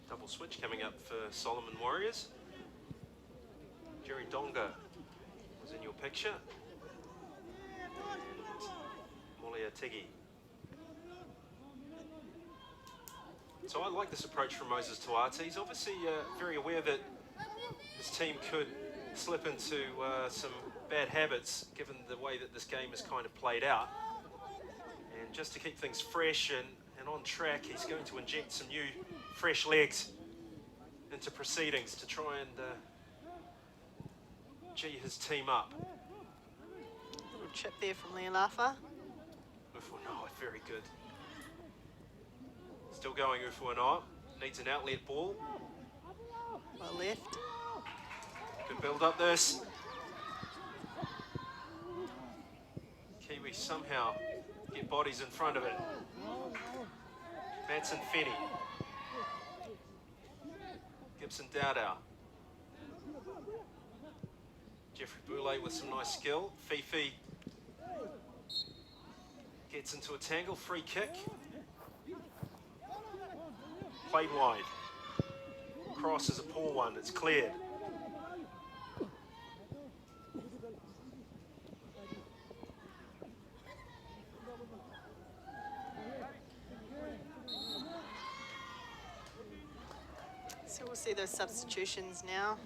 Double switch coming up for Solomon Warriors. Jerry Donga was in your picture. Molia Tigi. So I like this approach from Moses Tuata. He's obviously very aware that his team could slip into some bad habits given the way that this game has kind of played out. And just to keep things fresh and on track, he's going to inject some new fresh legs into proceedings to try and G his team up. Little chip there from Leolafa. Ufuanoa, very good. Still going Ufuanoa. Needs an outlet ball. Well left. Good build up this. Kiwi somehow get bodies in front of it. Batson Fenny. Gibson Dowdow. Jeffrey Boulay with some nice skill. Fifi gets into a tangle, free kick. Played wide. Cross is a poor one, it's cleared. So we'll see those substitutions now.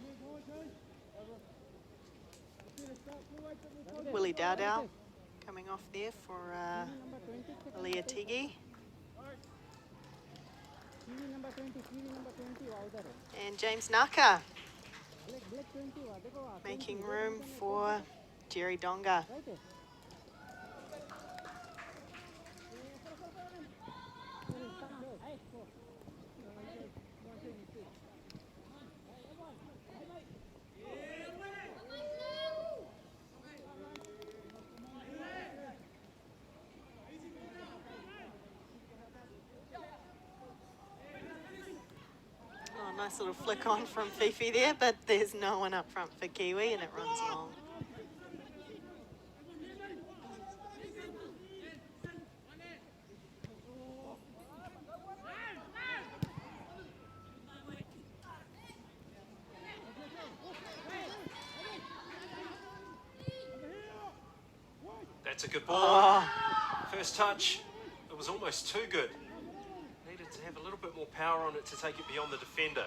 Willie Dowdow coming off there for Alia Tigi. And James Naka making room for Jerry Donga. Nice little flick on from Fifi there, but there's no one up front for Kiwi and it runs long. That's a good ball. Oh. First touch, it was almost too good. Needed to have a little bit more power on it to take it beyond the defender.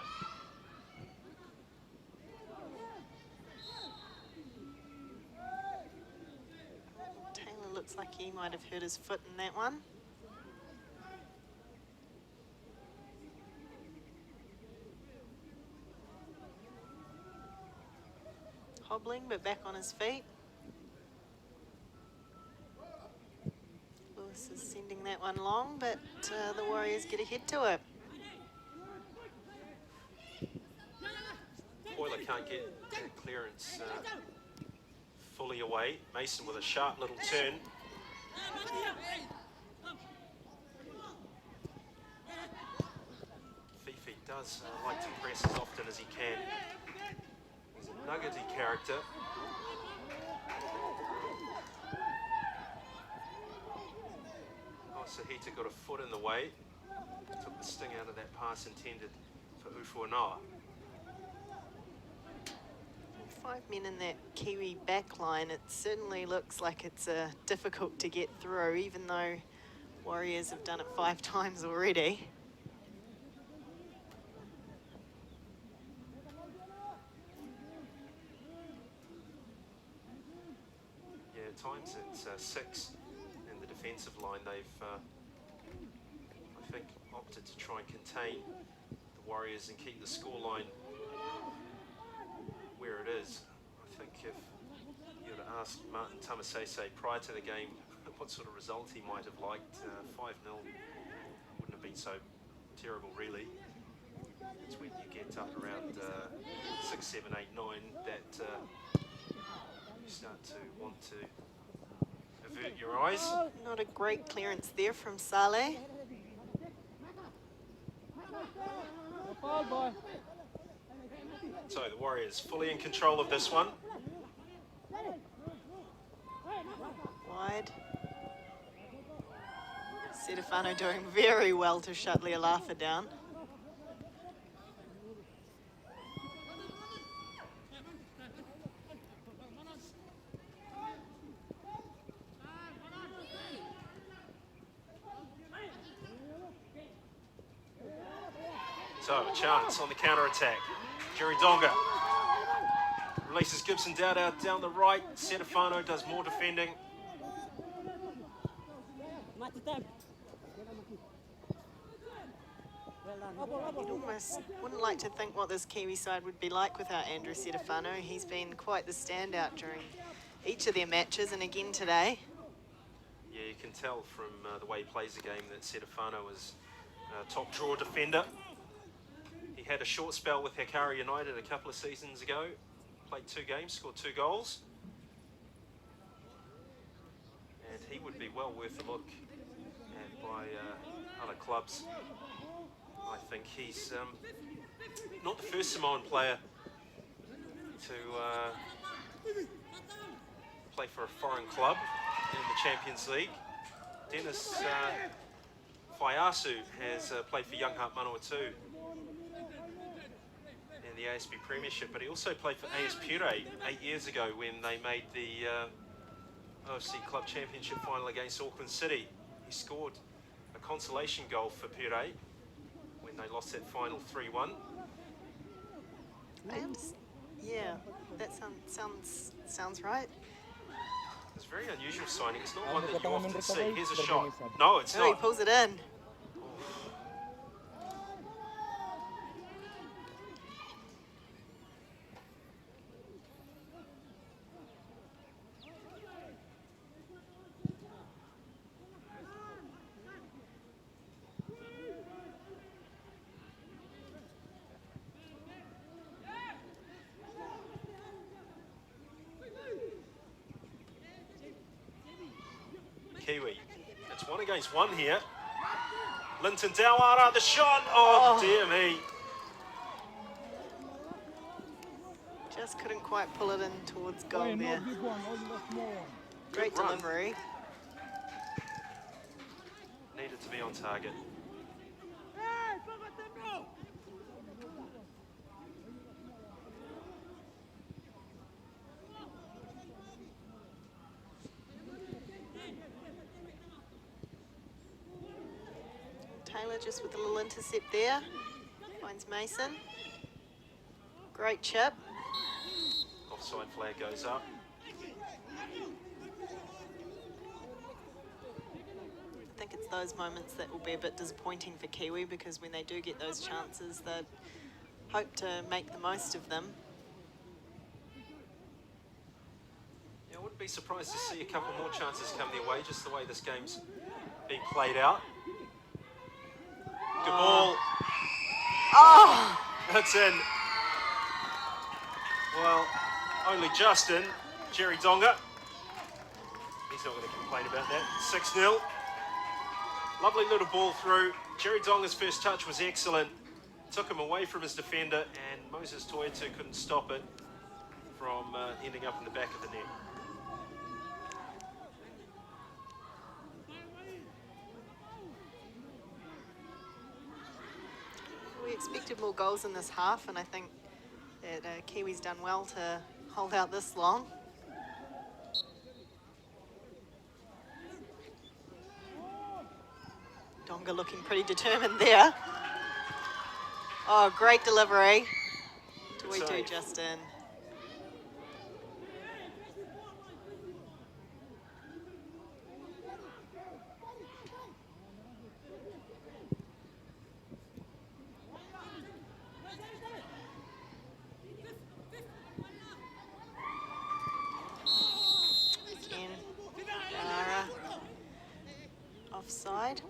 Taylor looks like he might have hurt his foot in that one. Hobbling, but back on his feet. Lewis is sending that one long, but the Warriors get ahead to it. Boiler can't get that clearance fully away. Mason with a sharp little turn. Fifi does like to press as often as he can. He's a nuggety character. Oh, Sahita got a foot in the way. Took the sting out of that pass intended for Ufuanawa. 5 men in that Kiwi back line. It certainly looks like it's difficult to get through, even though Warriors have done it 5 times already. Yeah, at times it's 6 in the defensive line. They've, I think, opted to try and contain the Warriors and keep the scoreline where it is. I think if you were to ask Martin Tamasese prior to the game what sort of result he might have liked, 5-0 wouldn't have been so terrible, really. It's when you get up around 6, 7, 8, 9 that you start to want to avert your eyes. Not a great clearance there from Saleh. So the Warriors fully in control of this one. Wide. Stefano doing very well to shut Lealafa down. So a chance on the counter-attack. Jerry Donga releases Gibson Dowd out down the right. Stefano does more defending. You'd almost wouldn't like to think what this Kiwi side would be like without Andrew Stefano. He's been quite the standout during each of their matches, and again today. Yeah, you can tell from the way he plays the game that Stefano is a top draw defender. He had a short spell with Hikari United a couple of seasons ago. Played 2 games, scored 2 goals. And he would be well worth a look at by other clubs. I think he's not the first Samoan player to play for a foreign club in the Champions League. Dennis Faiasu has played for Young Heart Manawatu in the ASB Premiership, but he also played for AS Pure 8 years ago when they made the OFC Club Championship final against Auckland City. He scored a consolation goal for Pure 8 when they lost that final 3-1. Yeah, that sounds right. It's a very unusual signing. It's not one that you often see. Here's a shot. No, it's Oh, he not. pulls it in. Kiwi. It's 1 against 1 here. Linton Dawara, the shot. Oh, dear me. Just couldn't quite pull it in towards goal there. Great run. delivery. Needed to be on target. Taylor just with a little intercept there. Finds Mason. Great chip. Offside flag goes up. I think it's those moments that will be a bit disappointing for Kiwi, because when they do get those chances, they hope to make the most of them. wouldn't be surprised to see a couple more chances come their way, just the way this game's being played out. Good ball. Oh! That's in. Well, only just in. Jerry Donga. He's not going to complain about that. 6-0. Lovely little ball through. Jerry Donga's first touch was excellent. Took him away from his defender, and Moses Toetu couldn't stop it from ending up in the back of the net. We expected more goals in this half, and I think that Kiwi's done well to hold out this long. Donga looking pretty determined there. Oh, great delivery. Toetu save. just in. Again, Dara. Offside.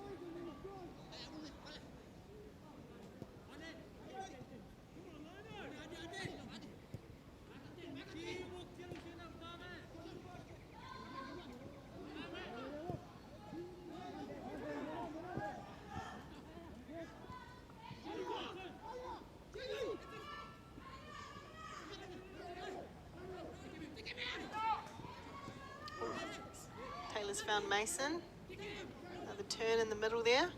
Taylor's found Mason. Another turn in the middle there.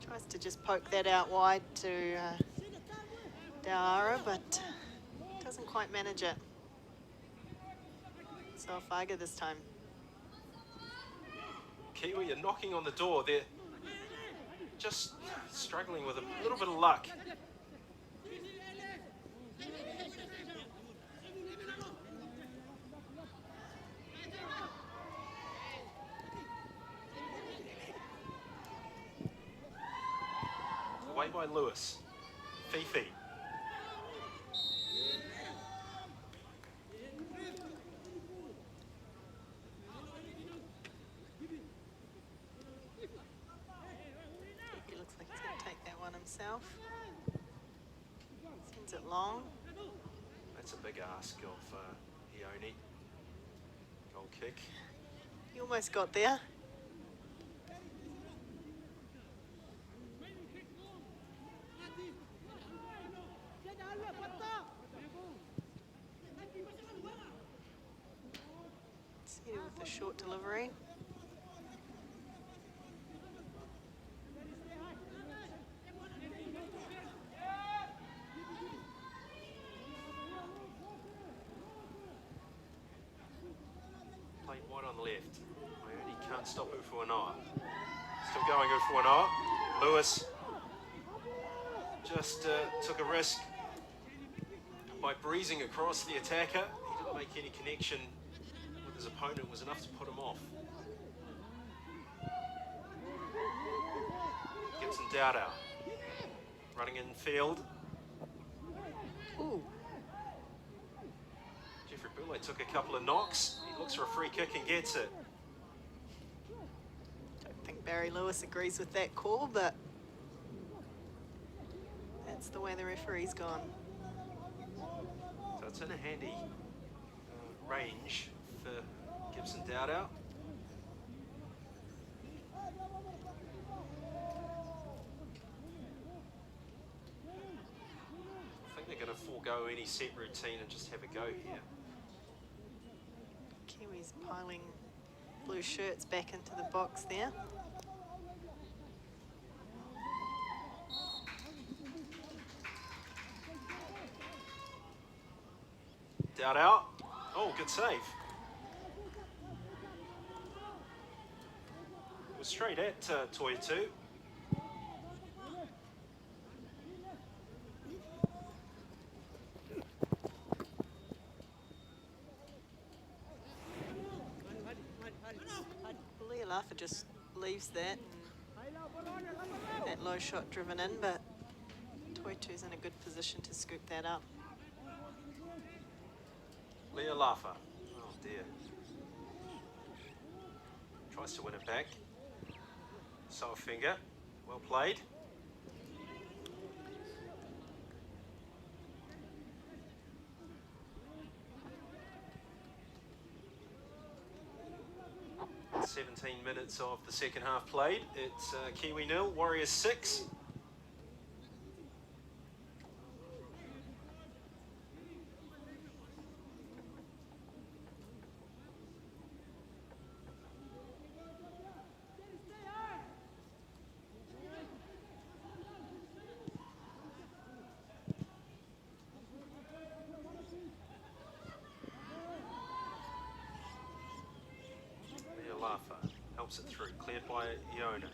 Tries to just poke that out wide to Dara, but doesn't quite manage it. So Faiga this time. Kiwi are knocking on the door. They're just struggling with a little bit of luck. Away by Lewis. Fifi. He looks like he's going to take that one himself. Sends it long. That's a big ask of Ione. Goal kick. He almost got there. See with the short delivery. Played wide on the left. Ione can't stop Ufuanawa. Still going Ufuanawa. Lewis just took a risk by breezing across the attacker. He didn't make any connection with his opponent. It was enough to put him off. Gibson Dowdow running in field. Ooh. Jeffrey Boulay took a couple of knocks. He looks for a free kick and gets it. Don't think Barry Lewis agrees with that call, but that's the way the referee's gone. So it's in a handy range for Gibson Dowdow. I think they're going to forego any set routine and just have a go here. Kiwi's piling blue shirts back into the box there. Dowdow. Oh, good save. It was straight at Toetu. Lealafa just leaves that, and that low shot driven in, but Toetu's in a good position to scoop that up. Lealafa. dear. Tries to win it back. Sour finger. Well played. It's 17 minutes of the second half played. It's Kiwi 0, Warriors 6. Helps it through, cleared by Ione.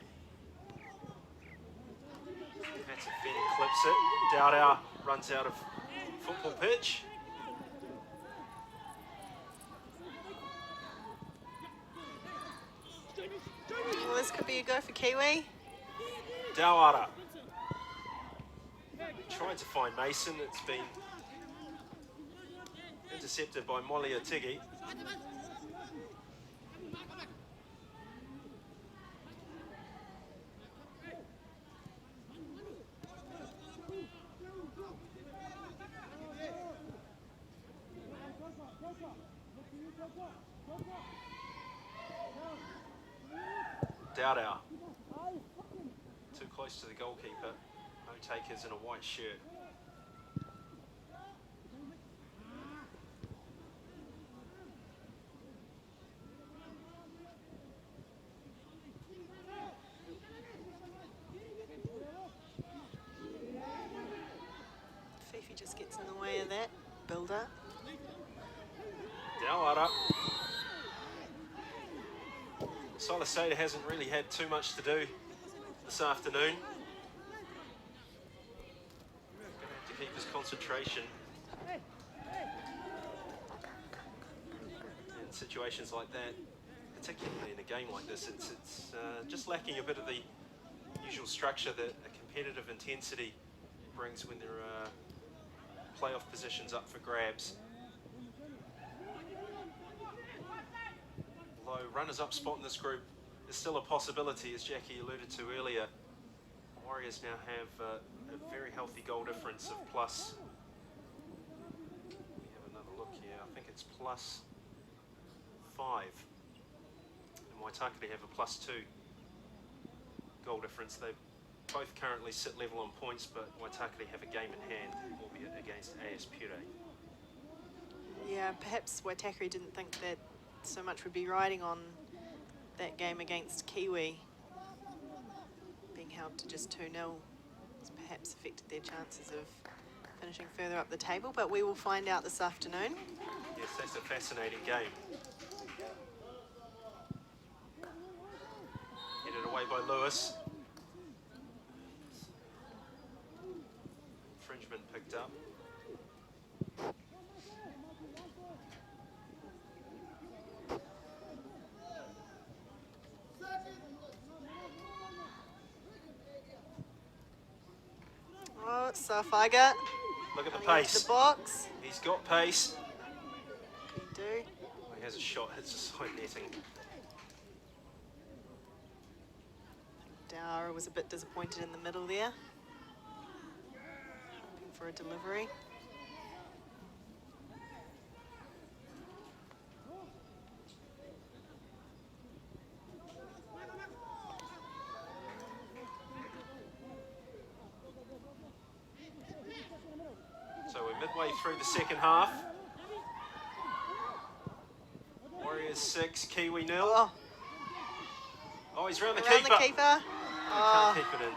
That's a Fenny, clips it. Dowdow runs out of football pitch. Well, this could be a go for Kiwi. Dowara tried to find Mason. It's been intercepted by Molly Atigi. Dowdow. Too close to the goalkeeper. No takers in a white shirt. Fifi just gets in the way of that build-up. Dowara. Solisada hasn't really had too much to do this afternoon. Going to have to keep his concentration in situations like that, particularly in a game like this. It's just lacking a bit of the usual structure that a competitive intensity brings when there are playoff positions up for grabs. Although runners-up spot in this group is still a possibility, as Jackie alluded to earlier. Warriors now have a very healthy goal difference of plus. We have another look here. I think it's +5. And Waitakere have a +2 goal difference. They both currently sit level on points, but Waitakere have a game in hand, albeit against AS Pure. Yeah, perhaps Waitakere didn't think that so much would be riding on that game against Kiwi. Being held to just 2-0 has perhaps affected their chances of finishing further up the table, but we will find out this afternoon. Yes, that's a fascinating game. Headed away by Lewis. Infringement picked up. Oh, Safaga. Look at the Coming into pace. the box. He's got pace. He do. Oh, he has a shot, hits the side netting. Dowra was a bit disappointed in the middle there. Hoping for a delivery. So we're midway through the second half. Warriors 6, Kiwi 0. Oh, Oh, he's round the around keeper. the keeper. He Oh, can't keep it in.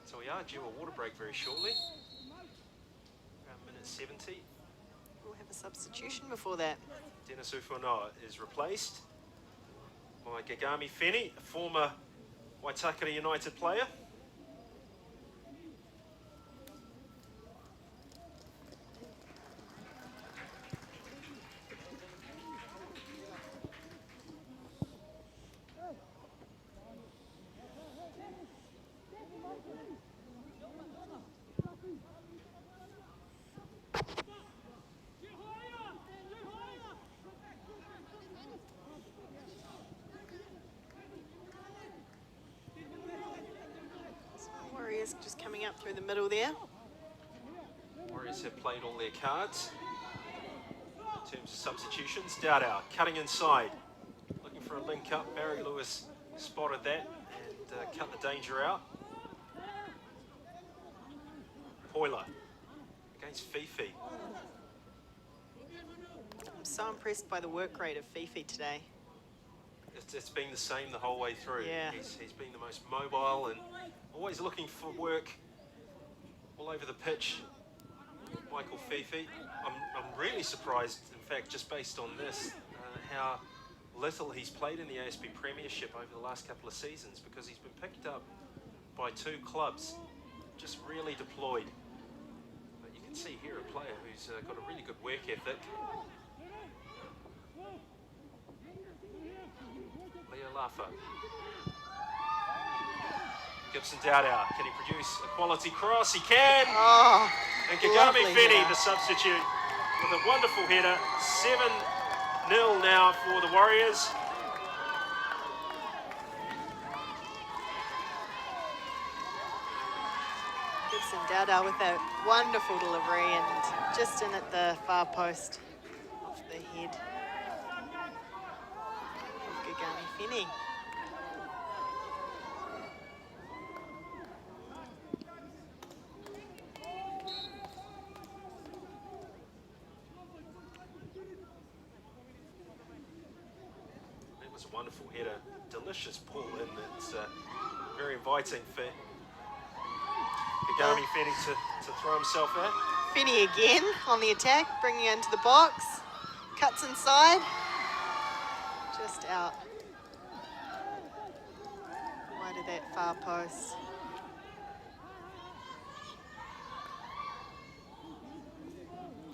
So we are due a water break very shortly. Around minute 70. we'll have a substitution before that. Dennis Ufonoa is replaced by Gagami Fenny, a former Waitakere United player. Up through the middle there. Warriors have played all their cards. In terms of substitutions, Dowdow cutting inside. Looking for a link up. Barry Lewis spotted that and cut the danger out. Poyler against Fifi. I'm so impressed by the work rate of Fifi today. It's been the same the whole way through. Yeah. He's been the most mobile and always looking for work all over the pitch. Michael Fifi. I'm really surprised, in fact, just based on this, how little he's played in the ASB Premiership over the last couple of seasons, because he's been picked up by 2 clubs, just really deployed. But you can see here a player who's got a really good work ethic. Leo Laffa. Gibson Dowdow, can he produce a quality cross? He can! Oh, And Kagami lovely Feni, header. the substitute, with a wonderful header. 7-0 now for the Warriors. Gibson Dowdow with a wonderful delivery and just in at the far post off the head of Kagami Feni. It was a wonderful header. Delicious pull in. It's very inviting for Kagami Feni to throw himself at. Feni again on the attack, bringing it into the box. Cuts inside. Just out. Wide of that far post.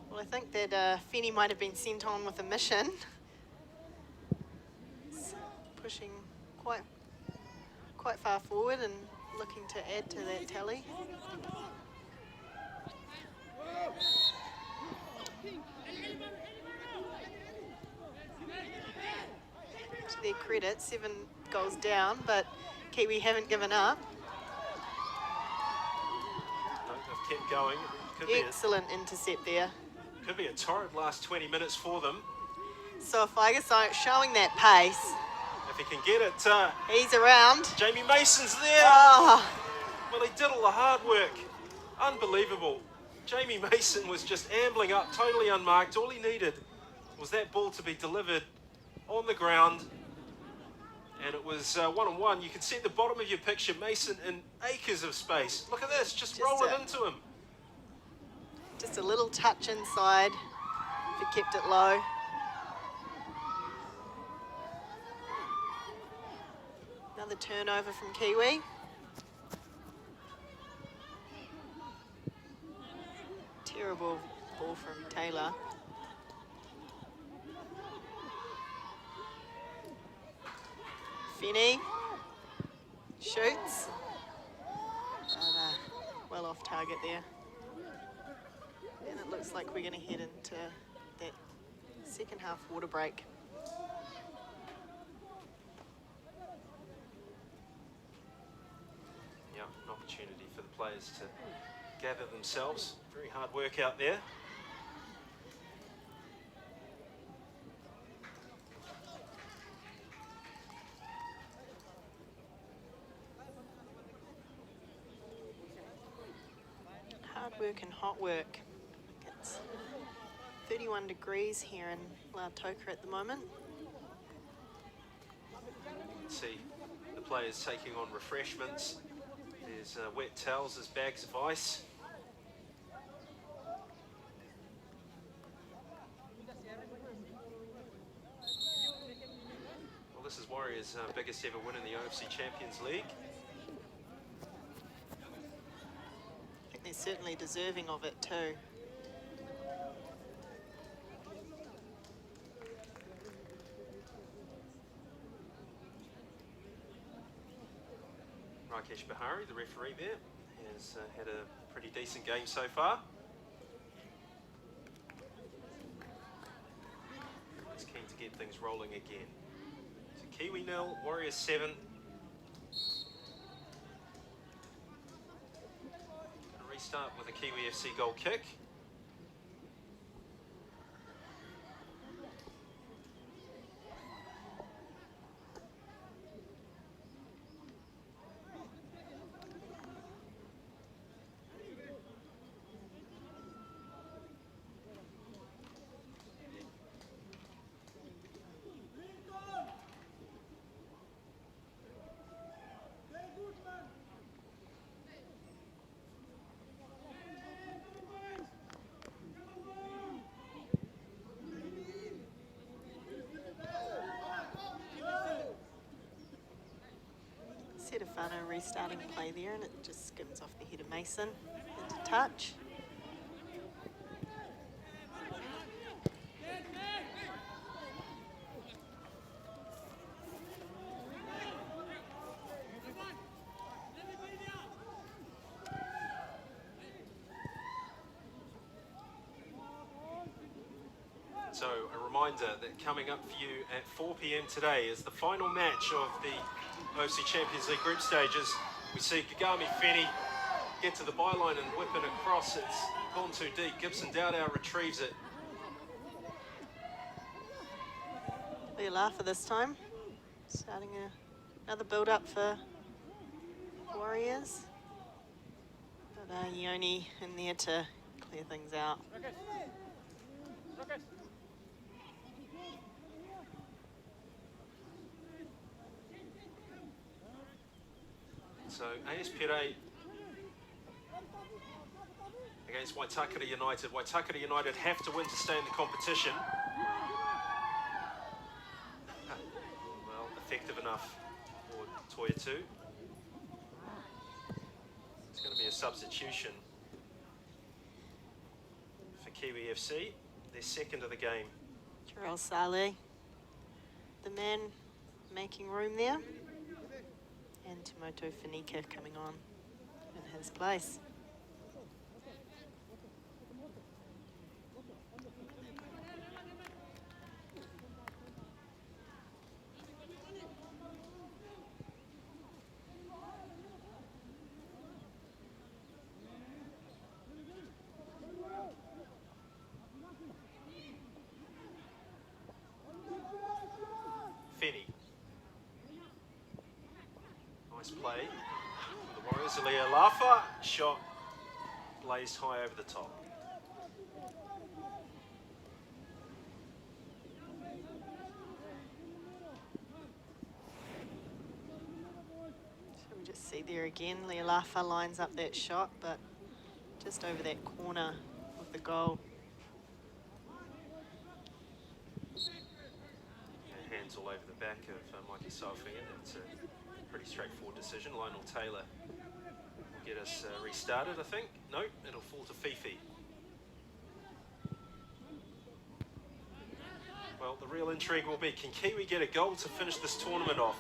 Well, I think that Feni might have been sent on with a mission. He's pushing quite far forward and looking to add to that tally. To their credit, 7 goals down, but Kiwi haven't given up. No, they've kept going. Excellent intercept there. Could be a torrid last 20 minutes for them. So Ferguson showing that pace. If he can get it, He's around. Jamie Mason's there. Oh, Well, he did all the hard work. Unbelievable. Jamie Mason was just ambling up, totally unmarked. All he needed was that ball to be delivered on the ground. And it was one-on-one. You can see at the bottom of your picture, Mason in acres of space. Look at this, just roll it into him. just a little touch inside if he kept it low. Another turnover from Kiwi. Terrible ball from Taylor. Feni shoots. But, well off target there. And it looks like we're going to head into that second half water break. Yeah, an opportunity for the players to gather themselves. Very hard work out there. Hard work and hot work. It's 31 degrees here in Lautoka at the moment. See the players taking on refreshments. There's wet towels, there's bags of ice. Well, this is Warriors' biggest ever win in the OFC Champions League. I think they're certainly deserving of it too. Rakesh Bahari, the referee there, has had a pretty decent game so far. He's keen to get things rolling again. So Kiwi 0, Warriors 7. start with a Kiwi FC goal kick. Stefano restarting play there, and it just skims off the head of Mason into touch. So a reminder that coming up for you at 4 p.m. today is the final match of the OFC Champions League group stages. We see Kagami Feni get to the byline and whip it across. It's gone too deep. Gibson Dowdow retrieves it. Leolafa this time, starting another build-up for Warriors. But Ione in there to clear things out. So AS Pere against Waitakere United. Waitakere United have to win to stay in the competition. Well, effective enough for Toyatu. It's going to be a substitution for Kiwi FC. Their second of the game. Jarrell Saleh, the man making room there. And Timoto Fanika coming on in his place. Feni. Nice play for the Warriors. Leolafa, shot blazed high over the top. So we just see there again, Leolafa lines up that shot, but just over that corner of the goal. Hands all over the back of Mikey Solfinger. That's a pretty straightforward decision. Lionel Taylor will get us restarted, I think. No, it'll fall to Fifi. Well, the real intrigue will be, can Kiwi get a goal to finish this tournament off?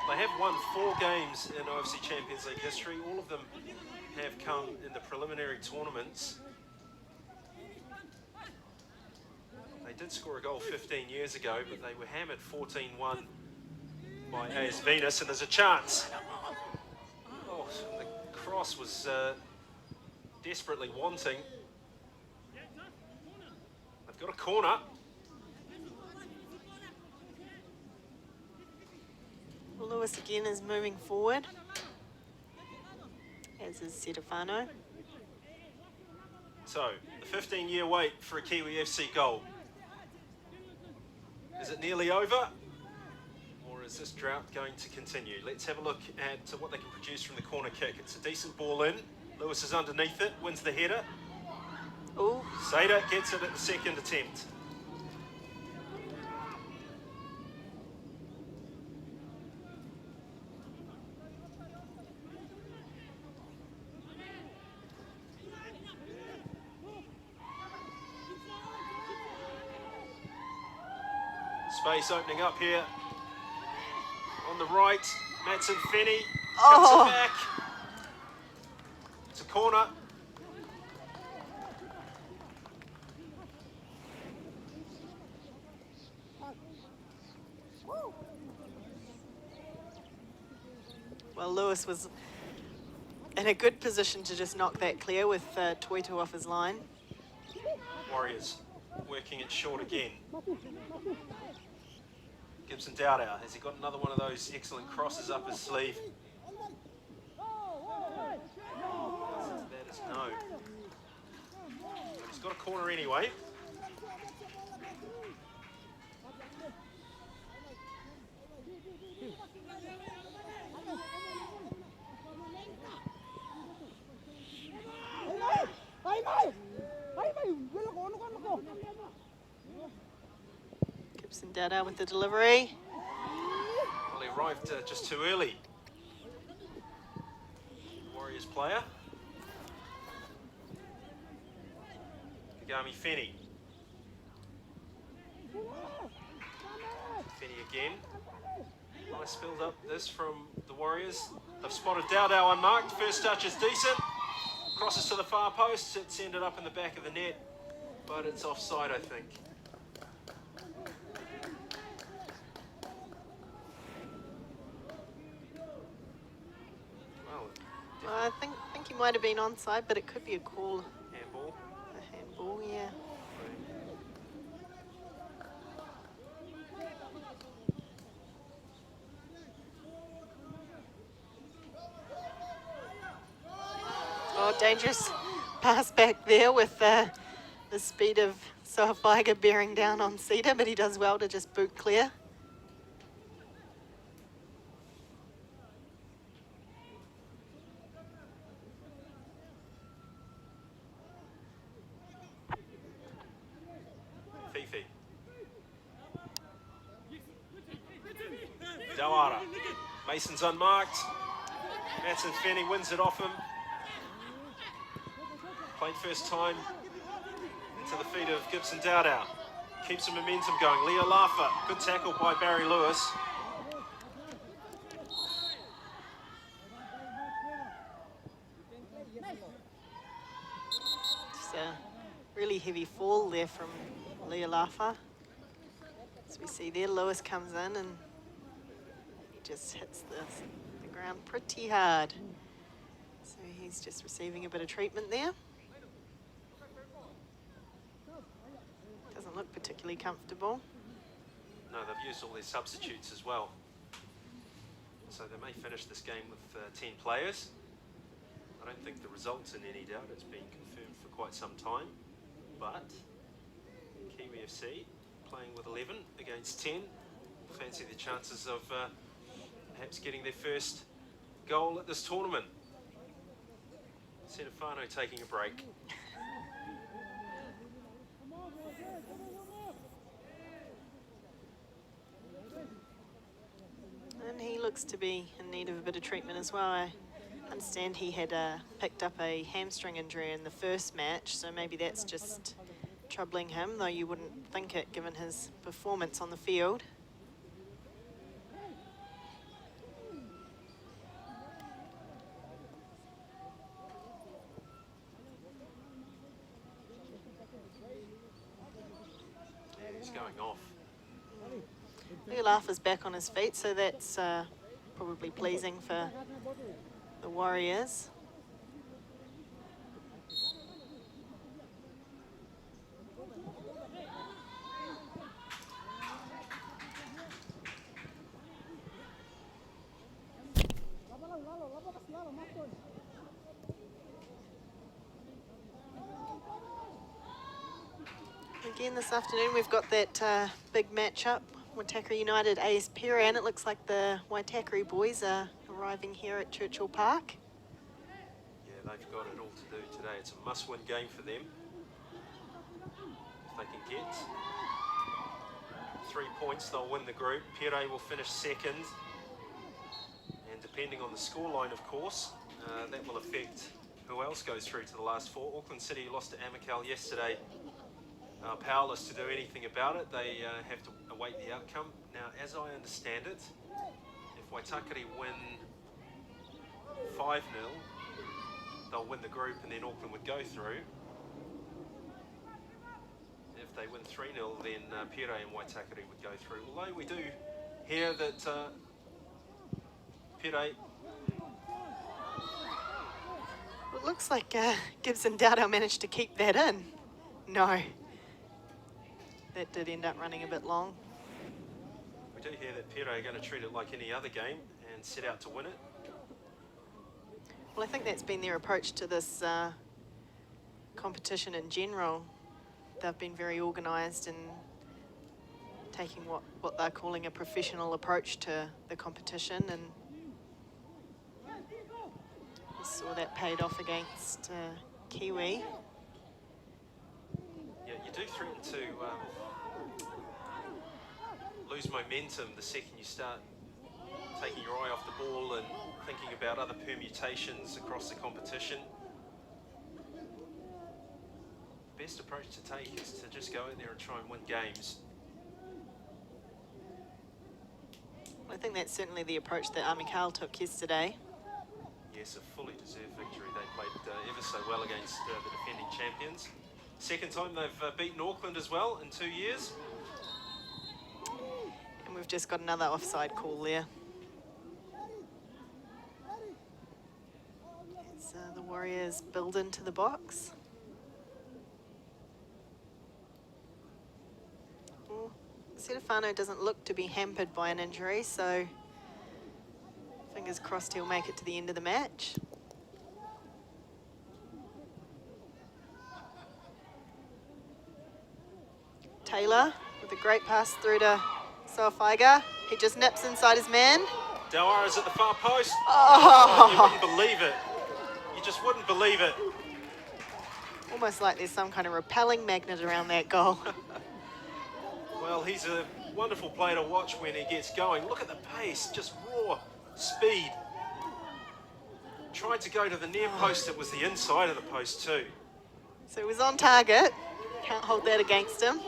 They have won 4 games in OFC Champions League history. All of them have come in the preliminary tournaments. They did score a goal 15 years ago, but they were hammered 14-1 by AS Venus, and there's a chance. Oh, the cross was desperately wanting. They've got a corner. Lewis again is moving forward, as is Stefano. So, the 15-year wait for a Kiwi FC goal. Is it nearly over? Or is this drought going to continue? Let's have a look at what they can produce from the corner kick. It's a decent ball in. Lewis is underneath it, wins the header. Ooh. Sada gets it at the second attempt. Space opening up here on the right. Madsen Feni cuts it back. It's a corner. Well, Lewis was in a good position to just knock that clear with Toito off his line. Warriors working it short again. Gibson Dowdow, has he got another one of those excellent crosses up his sleeve? That is no. But he's got a corner anyway. Gibson Dowdow with the delivery. Well, he arrived just too early. Warriors player. Kagami Fenny. Fenny again. Nice build up this from the Warriors. They've spotted Dowdow unmarked. First touch is decent. Crosses to the far post. It's ended up in the back of the net, but it's offside, I think. Well, I think he might have been onside, but it could be a call. Handball. A handball, yeah. Oh, dangerous pass back there with the speed of Sohafaiga bearing down on Cedar, but he does well to just boot clear. Fifi. Dawara. Mason's unmarked. Matson Fenny wins it off him. Played first time into the feet of Gibson Dowdow. Keeps the momentum going. Leo Lafa. Good tackle by Barry Lewis. Just a really heavy fall there from Leo Lafa. As we see there, Lewis comes in and he just hits the ground pretty hard. So he's just receiving a bit of treatment there. Doesn't look particularly comfortable. No, they've used all their substitutes as well. So they may finish this game with 10 players. I don't think the result's in any doubt. It's been confirmed for quite some time. But Kiwi FC playing with 11 against 10. Fancy the chances of perhaps getting their first goal at this tournament. Senefano taking a break. And he looks to be in need of a bit of treatment as well. I understand he had picked up a hamstring injury in the first match, so maybe that's just troubling him, though you wouldn't think it given his performance on the field. Yeah, he's going off. Leolaf is back on his feet, so that's probably pleasing for the Warriors. Again this afternoon we've got that big matchup, Waitakere United AS Pera, and it looks like the Waitakere boys are arriving here at Churchill Park. Yeah, they've got it all to do today. It's a must-win game for them. If they can get 3 points, they'll win the group. Pere will finish second. And depending on the scoreline, of course, that will affect who else goes through to the last four. Auckland City lost to Amicale yesterday. Powerless to do anything about it. They have to await the outcome. Now, as I understand it, if Waitakere win 5-0, they'll win the group and then Auckland would go through. If they win 3-0, then Pere and Waitakere would go through. Although we do hear that Pere looks like Gibbs and Dowdell managed to keep that in. No. That did end up running a bit long. We do hear that Pere are going to treat it like any other game and set out to win it. Well, I think that's been their approach to this competition in general. They've been very organised and taking what they're calling a professional approach to the competition, and we saw that paid off against Kiwi. Yeah, you do threaten to lose momentum the second you start taking your eye off the ball and thinking about other permutations across the competition. Best approach to take is to just go in there and try and win games. I think that's certainly the approach that Amikal took yesterday. Yes, a fully deserved victory. They played ever so well against the defending champions. Second time they've beaten Auckland as well in 2 years. And we've just got another offside call there. As the Warriors build into the box. Well, Stefano doesn't look to be hampered by an injury, so fingers crossed he'll make it to the end of the match. Taylor with a great pass through to Soafaiga. He just nips inside his man. Dawara's at the far post. Oh. You wouldn't believe it. You just wouldn't believe it. Almost like there's some kind of repelling magnet around that goal. Well, he's a wonderful player to watch when he gets going. Look at the pace, just raw speed. Tried to go to the near post, it was the inside of the post too. So he was on target. Can't hold that against him.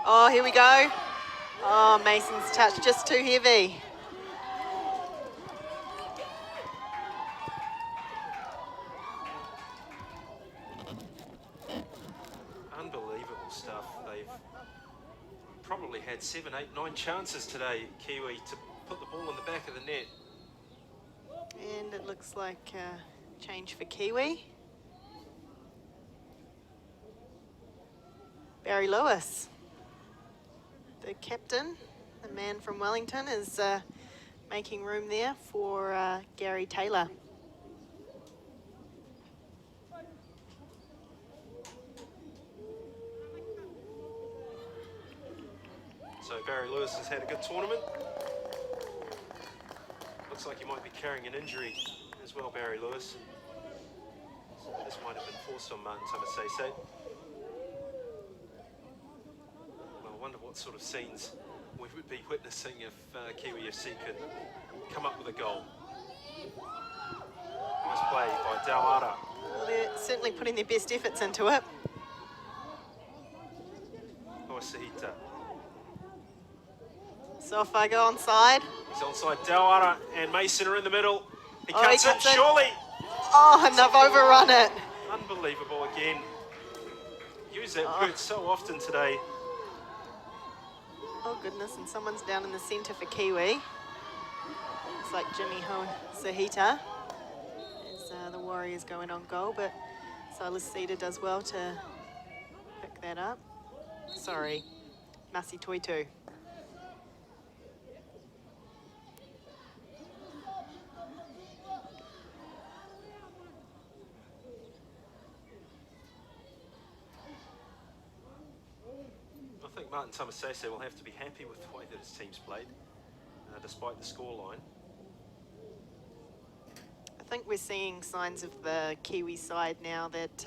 Oh, here we go. Oh, Mason's touch just too heavy. Unbelievable stuff. They've probably had 7, 8, 9 chances today, Kiwi, to put the ball in the back of the net. And it looks like change for Kiwi. Barry Lewis, the captain, the man from Wellington, is making room there for Gary Taylor. So Barry Lewis has had a good tournament. Looks like he might be carrying an injury as well, Barry Lewis. So this might have been forced on Martin Tamasese. Well, I wonder what sort of scenes we would be witnessing if Kiwi FC could come up with a goal. Nice play by Dawara. Well, they're certainly putting their best efforts into it. Oasahita. Soafaiga onside. He's onside. Dawara and Mason are in the middle. He Oh, cuts he it, cuts it. surely. Oh, and they've overrun it. Unbelievable again. Use that word so often today. Oh, goodness, and someone's down in the centre for Kiwi. Looks like Jimmy Sahita as the Warriors going on goal, but Silas Cedar does well to pick that up. Sorry, Masi Toitu. I think Martin Tamasese will have to be happy with the way that his team's played, despite the scoreline. I think we're seeing signs of the Kiwi side now that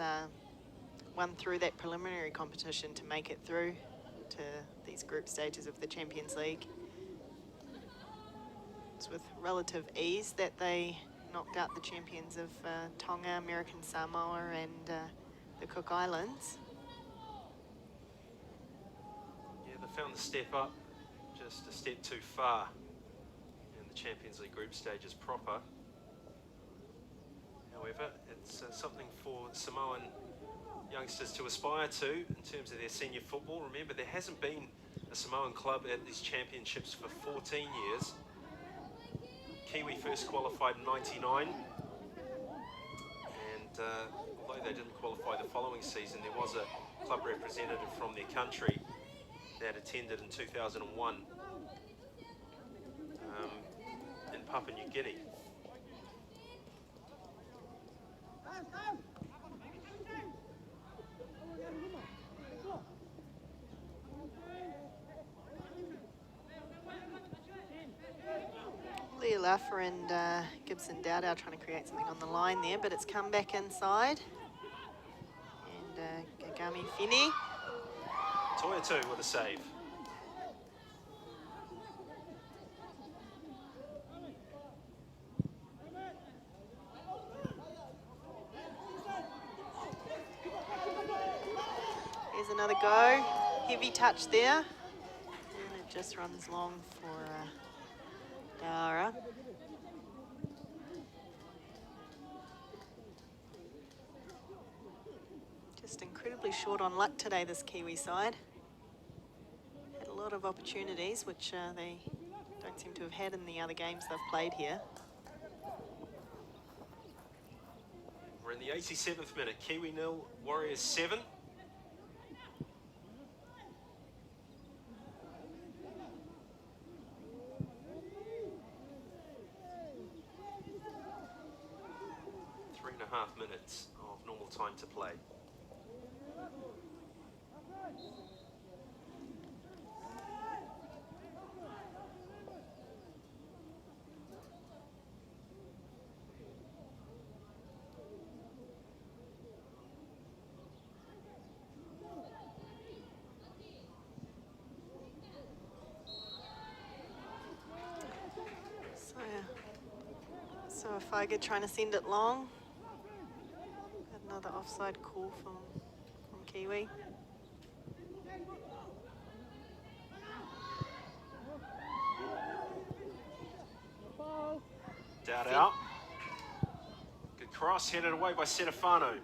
won through that preliminary competition to make it through to these group stages of the Champions League. It's with relative ease that they knocked out the champions of Tonga, American Samoa and the Cook Islands. Yeah, they found the step up, just a step too far in the Champions League group stages proper. However, it's something for Samoan youngsters to aspire to in terms of their senior football. Remember, there hasn't been a Samoan club at these championships for 14 years. Kiwi first qualified in '99, and although they didn't qualify the following season, there was a club representative from their country that attended in 2001 in Papua New Guinea. Leolafa and Gibson Dowdow trying to create something on the line there, but it's come back inside. And Gagami Fini. Toiatu with a save. Here's another go. Heavy touch there. And it just runs long for Dara. Just incredibly short on luck today, this Kiwi side. Had a lot of opportunities, which they don't seem to have had in the other games they've played here. We're in the 87th minute. Kiwi 0, Warriors 7. .5 minutes of normal time to play. So Faiga trying to send it long. Another offside call from Kiwi. Doubt out. Good cross, headed away by Setafano.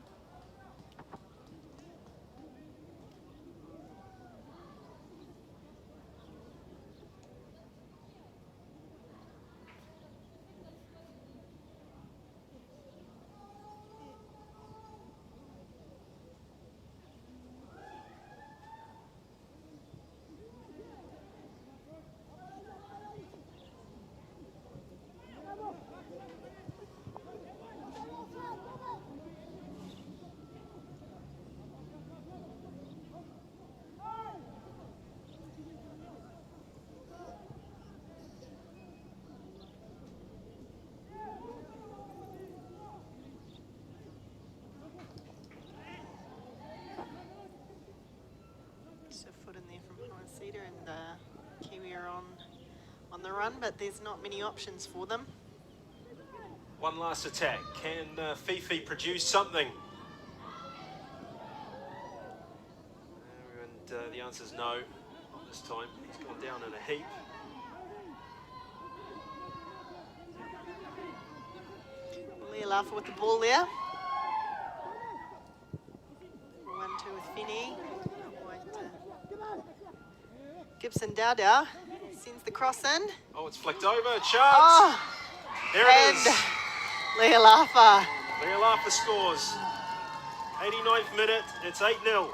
And Kiwi are on the run, but there's not many options for them. One last attack. Can Fifi produce something? And the answer's no. Not this time. He's gone down in a heap. Leolafa with the ball there. 1-2 with Finney. Gibson Dowdow sends the cross in. Oh, it's flicked over. Chance. Oh, there it is. Leolafa. Leolafa scores. 89th minute. It's 8-0.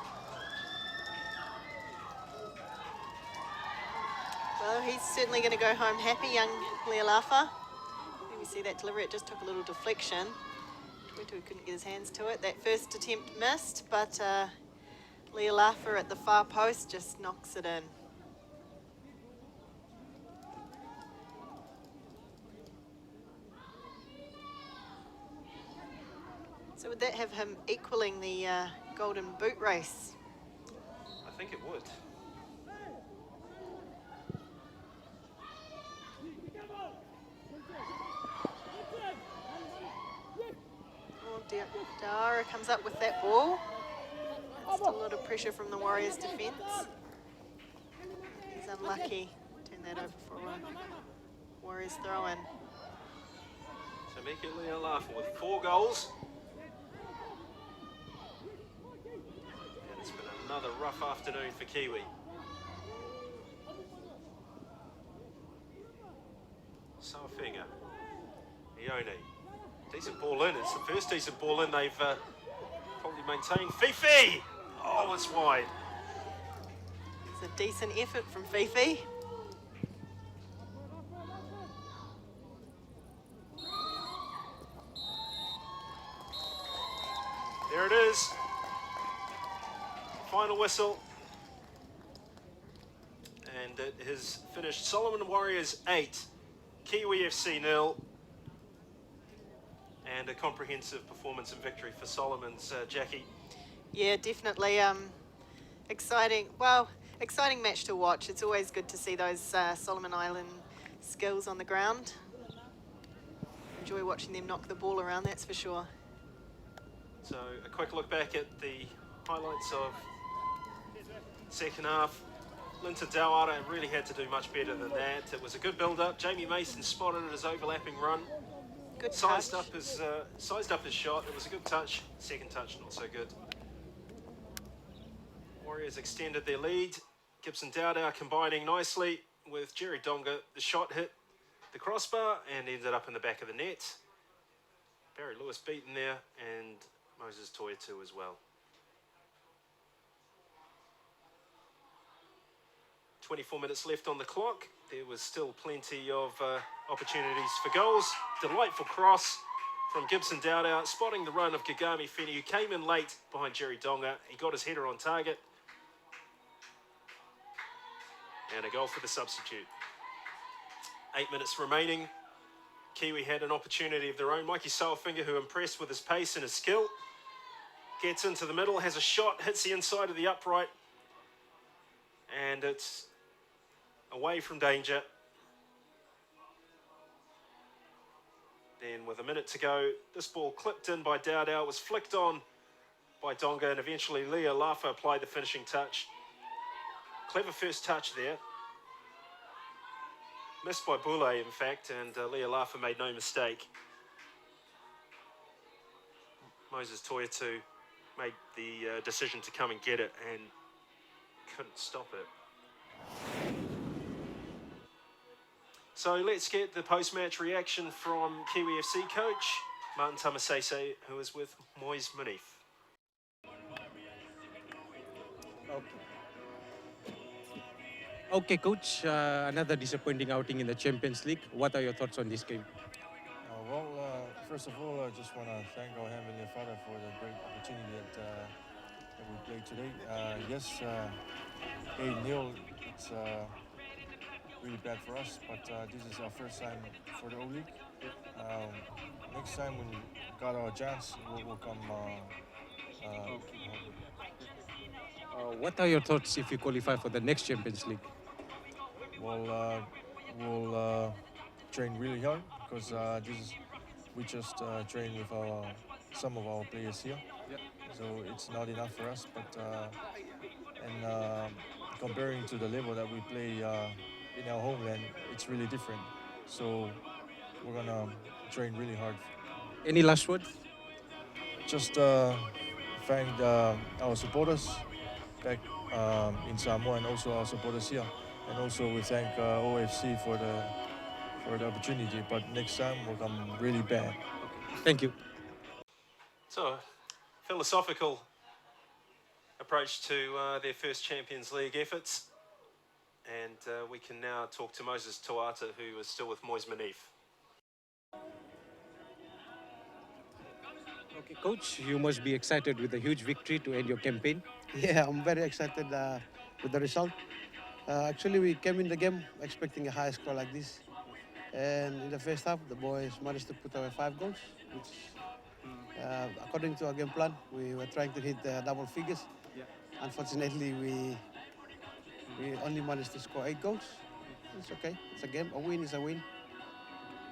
Well, he's certainly going to go home happy, young Leolafa. We see that delivery. It just took a little deflection. Tuitu couldn't get his hands to it. That first attempt missed, but Leolafa at the far post just knocks it in. So would that have him equaling the Golden Boot race? I think it would. Dara comes up with that ball. That's still a lot of pressure from the Warriors' defence. He's unlucky. Turn that over for a Warriors throw-in. So Mika Leolafa with 4 goals. another rough afternoon for Kiwi. Saufinger, Ione, decent ball in. It's the first decent ball in they've probably maintained. Fifi! Oh, it's wide. It's a decent effort from Fifi. There it is. Final whistle. And it has finished Solomon Warriors 8, Kiwi FC 0. And a comprehensive performance and victory for Solomon's, Jackie. Yeah, definitely. Exciting. Well, exciting match to watch. It's always good to see those Solomon Island skills on the ground. Enjoy watching them knock the ball around, that's for sure. So a quick look back at the highlights of second half. Linton Dawara really had to do much better than that. It was a good build-up. Jamie Mason spotted his overlapping run. Good Sized touch. up his shot. It was a good touch. Second touch, not so good. Warriors extended their lead. Gibson Dowdow combining nicely with Jerry Donga. The shot hit the crossbar and ended up in the back of the net. Barry Lewis beaten there, and Moses Toya too as well. 24 minutes left on the clock. There was still plenty of opportunities for goals. Delightful cross from Gibson Dowdow, spotting the run of Kagami Feni, who came in late behind Jerry Donga. He got his header on target. And a goal for the substitute. 8 minutes remaining. Kiwi had an opportunity of their own. Mikey Soulfinger, who impressed with his pace and his skill, gets into the middle, has a shot, hits the inside of the upright, and it's away from danger. Then with a minute to go, this ball clipped in by Dowdow, was flicked on by Donga, and eventually Leah Lafa applied the finishing touch. Clever first touch there. Missed by Boulay, in fact, and Leah Lafa made no mistake. Moses Toyatu made the decision to come and get it and couldn't stop it. So let's get the post-match reaction from Kiwi FC coach Martin Tamasese, who is with Moise Munif. Okay, coach, another disappointing outing in the Champions League. What are your thoughts on this game? First of all, I just want to thank our Heavenly Father for the great opportunity that we played today. Yes, 8-0, it's really bad for us, but this is our first time for the O-League. Next time when we got our chance, we'll come. What are your thoughts if you qualify for the next Champions League? We'll train really hard because we just train with some of our players here. Yeah. So it's not enough for us. But comparing to the level that we play in our homeland, it's really different. So we're gonna train really hard. Any last words? Just thank our supporters back in Samoa and also our supporters here. And also we thank OFC for the opportunity, but next time we'll come really bad. Thank you. So, philosophical approach to their first Champions League efforts. And we can now talk to Moses Toata, who is still with Moise Munif. Okay, coach, you must be excited with a huge victory to end your campaign. Yeah, I'm very excited with the result. Actually, we came in the game expecting a high score like this. And in the first half, the boys managed to put away 5 goals, which, according to our game plan, we were trying to hit double figures. Yeah. Unfortunately, we only managed to score 8 goals. It's okay. It's a game. A win is a win.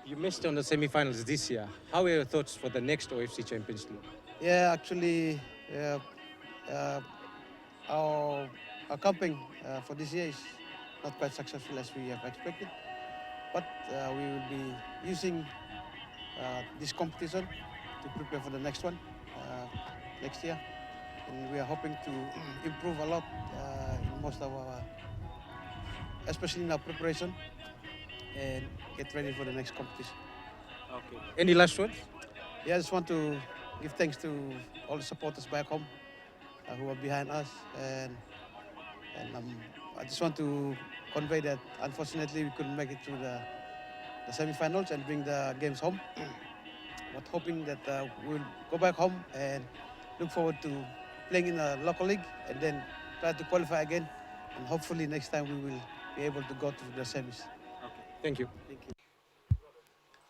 You missed on the semi-finals this year. How are your thoughts for the next OFC Champions League? Yeah, actually, our camping for this year is not quite successful as we have expected. But we will be using this competition to prepare for the next one next year. and we are hoping to improve a lot in most of our, especially in our preparation, and get ready for the next competition. Okay. Any last words? Yeah, I just want to give thanks to all the supporters back home who are behind us, and I just want to convey that unfortunately we couldn't make it through the semi-finals and bring the games home. But hoping that we'll go back home and look forward to playing in a local league and then try to qualify again. And hopefully next time we will be able to go to the semis. Okay. Thank you. Thank you.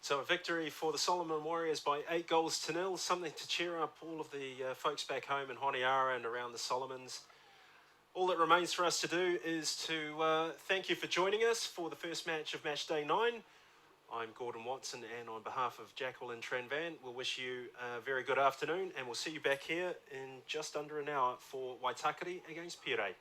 So a victory for the Solomon Warriors by 8-0, something to cheer up all of the folks back home in Honiara and around the Solomons. All that remains for us to do is to thank you for joining us for the first match of match day 9. I'm Gordon Watson, and on behalf of Jackal and Tranvan, we'll wish you a very good afternoon, and we'll see you back here in just under an hour for Waitakere against Pire.